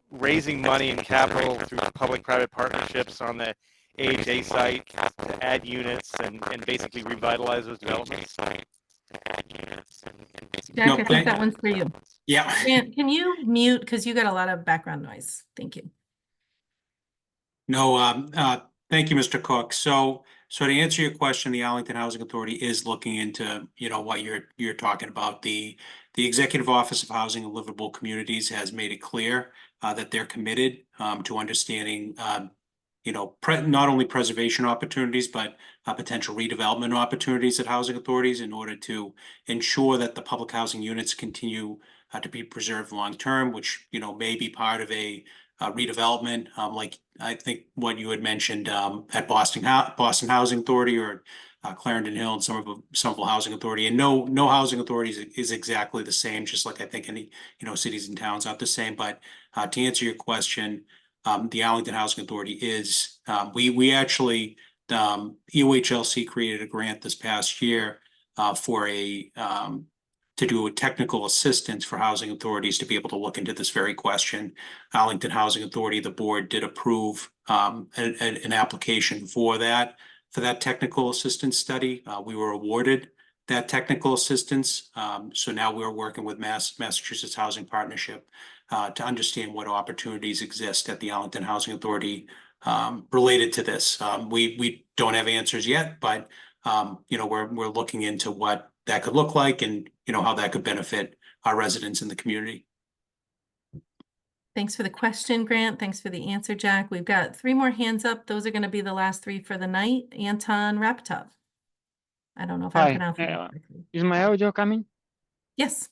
raising money and capital through public-private partnerships on the AHA site to add units and basically revitalize those developments? Jack, No, I think that one's for you. Yeah. Grant, can you mute, because you got a lot of background noise? Thank you. No, thank you, Mr. Cook. So to answer your question, the Arlington Housing Authority is looking into, what you're talking about. The Executive Office of Housing and Livable Communities has made it clear that they're committed to understanding, not only preservation opportunities, but potential redevelopment opportunities at housing authorities in order to ensure that the public housing units continue to be preserved long-term, which, may be part of a redevelopment, like I think what you had mentioned at Boston Housing Authority or Clarendon Hill and Somerville Housing Authority. And no housing authority is exactly the same, just like I think any cities and towns aren't the same. But to answer your question, the Arlington Housing Authority is we actually EOHLC created a grant this past year for to do a technical assistance for housing authorities to be able to look into this very question. Arlington Housing Authority, the board did approve an application for that technical assistance study. We were awarded that technical assistance. So now we're working with Massachusetts Housing Partnership to understand what opportunities exist at the Arlington Housing Authority related to this. We don't have answers yet, but we're looking into what that could look like and how that could benefit our residents in the community. Thanks for the question, Grant. Thanks for the answer, Jack. We've got 3 more hands up. Those are going to be the last 3 for the night. Anton Raptov. I don't know if I'm Hi, pronouncing it correctly. is my audio coming? Yes.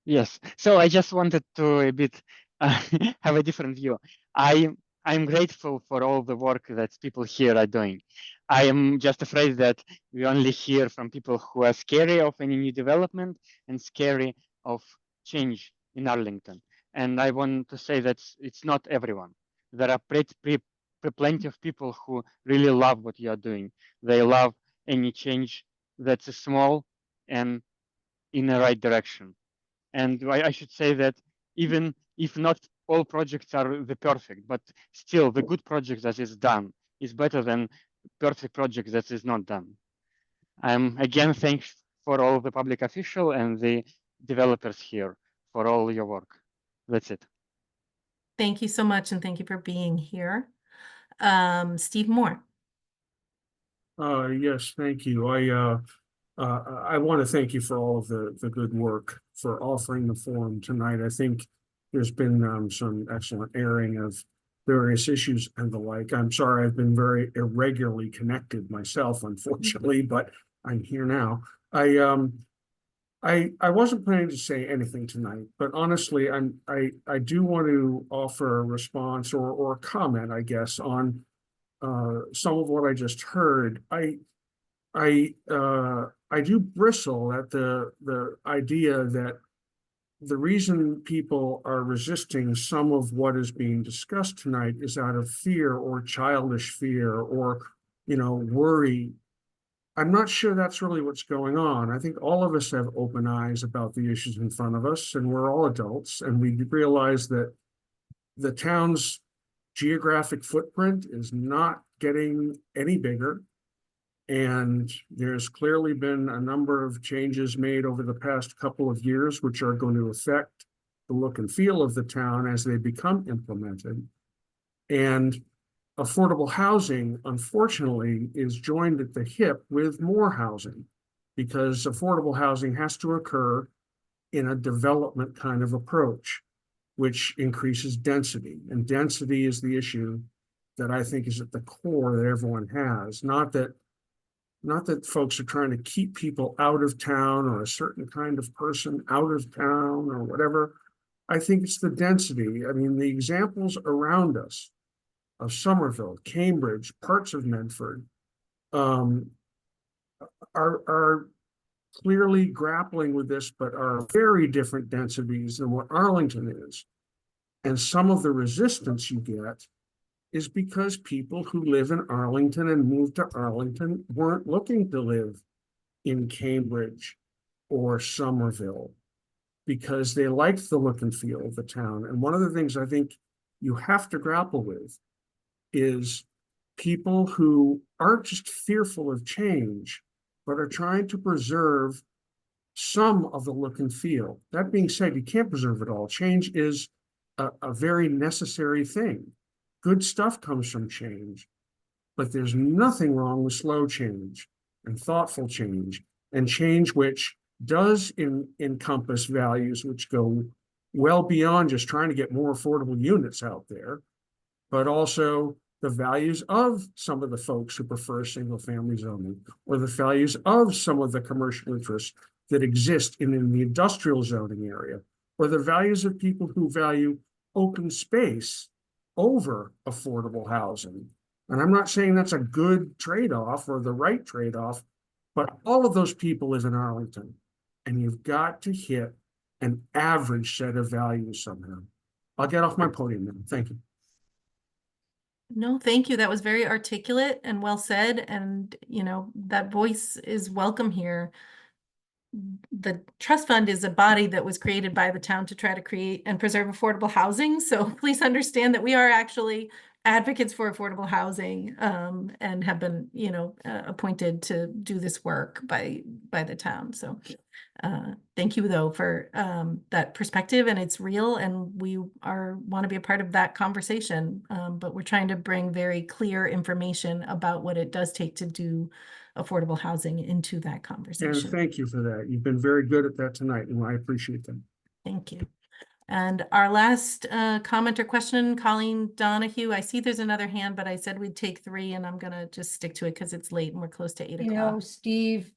Yes. So I just wanted to a bit have a different view. I'm grateful for all the work that people here are doing. I am just afraid that we only hear from people who are scary of any new development and scary of change in Arlington. And I want to say that it's not everyone. There are plenty of people who really love what you are doing. They love any change that's small and in the right direction. And I should say that even if not all projects are the perfect, but still the good project that is done is better than perfect project that is not done. Again, thanks for all the public official and the developers here for all your work. That's it. Thank you so much, and thank you for being here. Steve Moore. Yes, thank you. I want to thank you for all of the good work for offering the forum tonight. I think there's been some excellent airing of various issues and the like. I'm sorry I've been very irregularly connected myself, unfortunately, but I'm here now. I wasn't planning to say anything tonight, but honestly, I do want to offer a response or a comment, I guess, on some of what I just heard. I do bristle at the idea that the reason people are resisting some of what is being discussed tonight is out of fear or childish fear or, worry. I'm not sure that's really what's going on. I think all of us have open eyes about the issues in front of us, and we're all adults, and we realize that the town's geographic footprint is not getting any bigger. And there's clearly been a number of changes made over the past couple of years, which are going to affect the look and feel of the town as they become implemented. And affordable housing, unfortunately, is joined at the hip with more housing because affordable housing has to occur in a development kind of approach, which increases density. And density is the issue that I think is at the core that everyone has. Not that folks are trying to keep people out of town or a certain kind of person out of town or whatever. I think it's the density. I mean, the examples around us of Somerville, Cambridge, parts of Medford are clearly grappling with this, but are very different densities than what Arlington is. And some of the resistance you get is because people who live in Arlington and moved to Arlington weren't looking to live in Cambridge or Somerville because they liked the look and feel of the town. And one of the things I think you have to grapple with is people who aren't just fearful of change, but are trying to preserve some of the look and feel. That being said, you can't preserve it all. Change is a very necessary thing. Good stuff comes from change, but there's nothing wrong with slow change and thoughtful change and change which does encompass values which go well beyond just trying to get more affordable units out there, but also the values of some of the folks who prefer single family zoning or the values of some of the commercial interests that exist in the industrial zoning area, or the values of people who value open space over affordable housing. And I'm not saying that's a good trade-off or the right trade-off, but all of those people live in Arlington, and you've got to hit an average set of values somehow. I'll get off my podium now. Thank you. No, thank you. That was very articulate and well said. And, that voice is welcome here. The trust fund is a body that was created by the town to try to create and preserve affordable housing. So please understand that we are actually advocates for affordable housing and have been, appointed to do this work by the town. So thank you, though, for that perspective. And it's real, and we want to be a part of that conversation. But we're trying to bring very clear information about what it does take to do affordable housing into that conversation. And thank you for that. You've been very good at that tonight, and I appreciate that. Thank you. And our last comment or question, Colleen Donahue. I see there's another hand, but I said we'd take 3, and I'm going to just stick to it because it's late and we're close to 8 o'clock. Steve,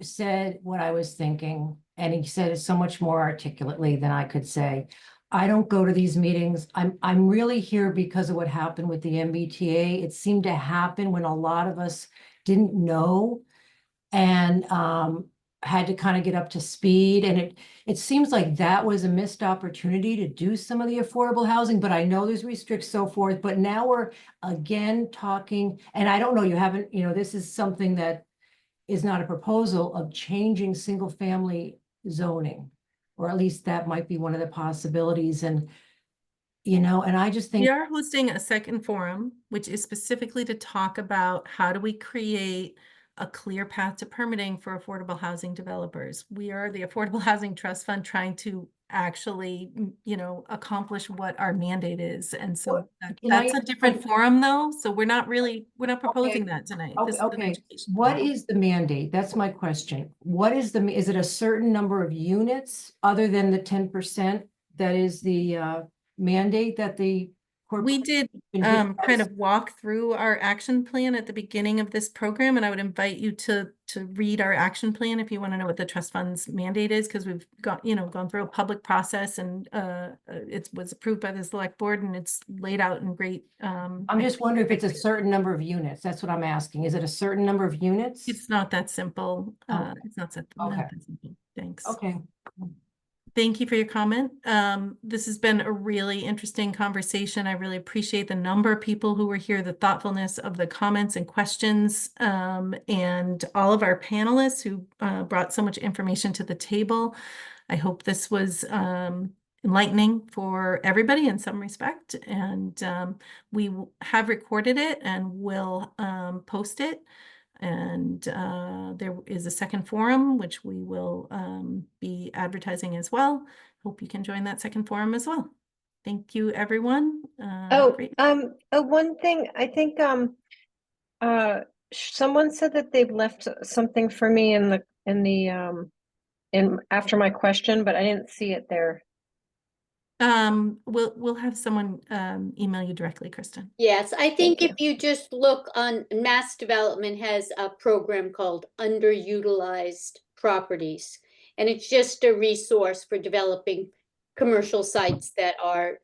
said what I was thinking, and he said it so much more articulately than I could say. I don't go to these meetings. I'm really here because of what happened with the MBTA. It seemed to happen when a lot of us didn't know and had to kind of get up to speed. And it seems like that was a missed opportunity to do some of the affordable housing, but I know there's restricts so forth. But now we're again talking, and I don't know, you haven't, this is something that is not a proposal of changing single family zoning, or at least that might be one of the possibilities. And, and I just think We are hosting a second forum, which is specifically to talk about how do we create a clear path to permitting for affordable housing developers. We are the Affordable Housing Trust Fund trying to actually, accomplish what our mandate is. And so that's a different forum though. So we're not proposing that tonight. This is an Okay, education what forum. is the mandate? That's my question. What is is it a certain number of units other than the 10% that is the mandate that the We did kind of walk through our action plan at the beginning of this program, and I would invite you to read our action plan if you want to know what the trust fund's mandate is, because we've gone through a public process, and it was approved by the select board, and it's laid out in great. I'm just wondering if it's a certain number of units. That's what I'm asking. Is it a certain number of units? It's not that simple. Okay. It's not that Okay. simple. Thanks. Okay. Thank you for your comment. This has been a really interesting conversation. I really appreciate the number of people who were here, the thoughtfulness of the comments and questions, and all of our panelists who brought so much information to the table. I hope this was enlightening for everybody in some respect, and we have recorded it and will post it. And there is a second forum, which we will be advertising as well. Hope you can join that second forum as well. Thank you, everyone. One thing, I think, someone said that they've left something for me in after my question, but I didn't see it there. We'll have someone email you directly, Kristen. Yes, I think Thank if you just look on, Mass Development has a program called Underutilized Properties. And it's just a resource for developing commercial sites that are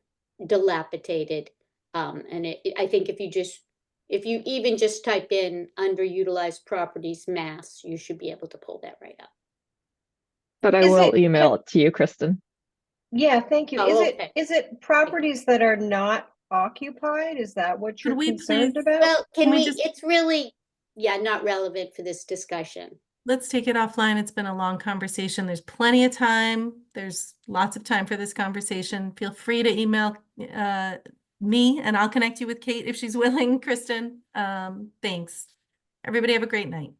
dilapidated. And I think if you even just type in Underutilized Properties Mass, you should be able to pull that right up. But I will email it to you, Kristen. Yeah, thank you. Oh, Is it properties that are not occupied? Is that what you're concerned about? Well, Can we it's really, not relevant for this discussion. Let's take it offline. It's been a long conversation. There's plenty of time. There's lots of time for this conversation. Feel free to email me, and I'll connect you with Kate if she's willing, Kristen. Thanks. Everybody have a great night.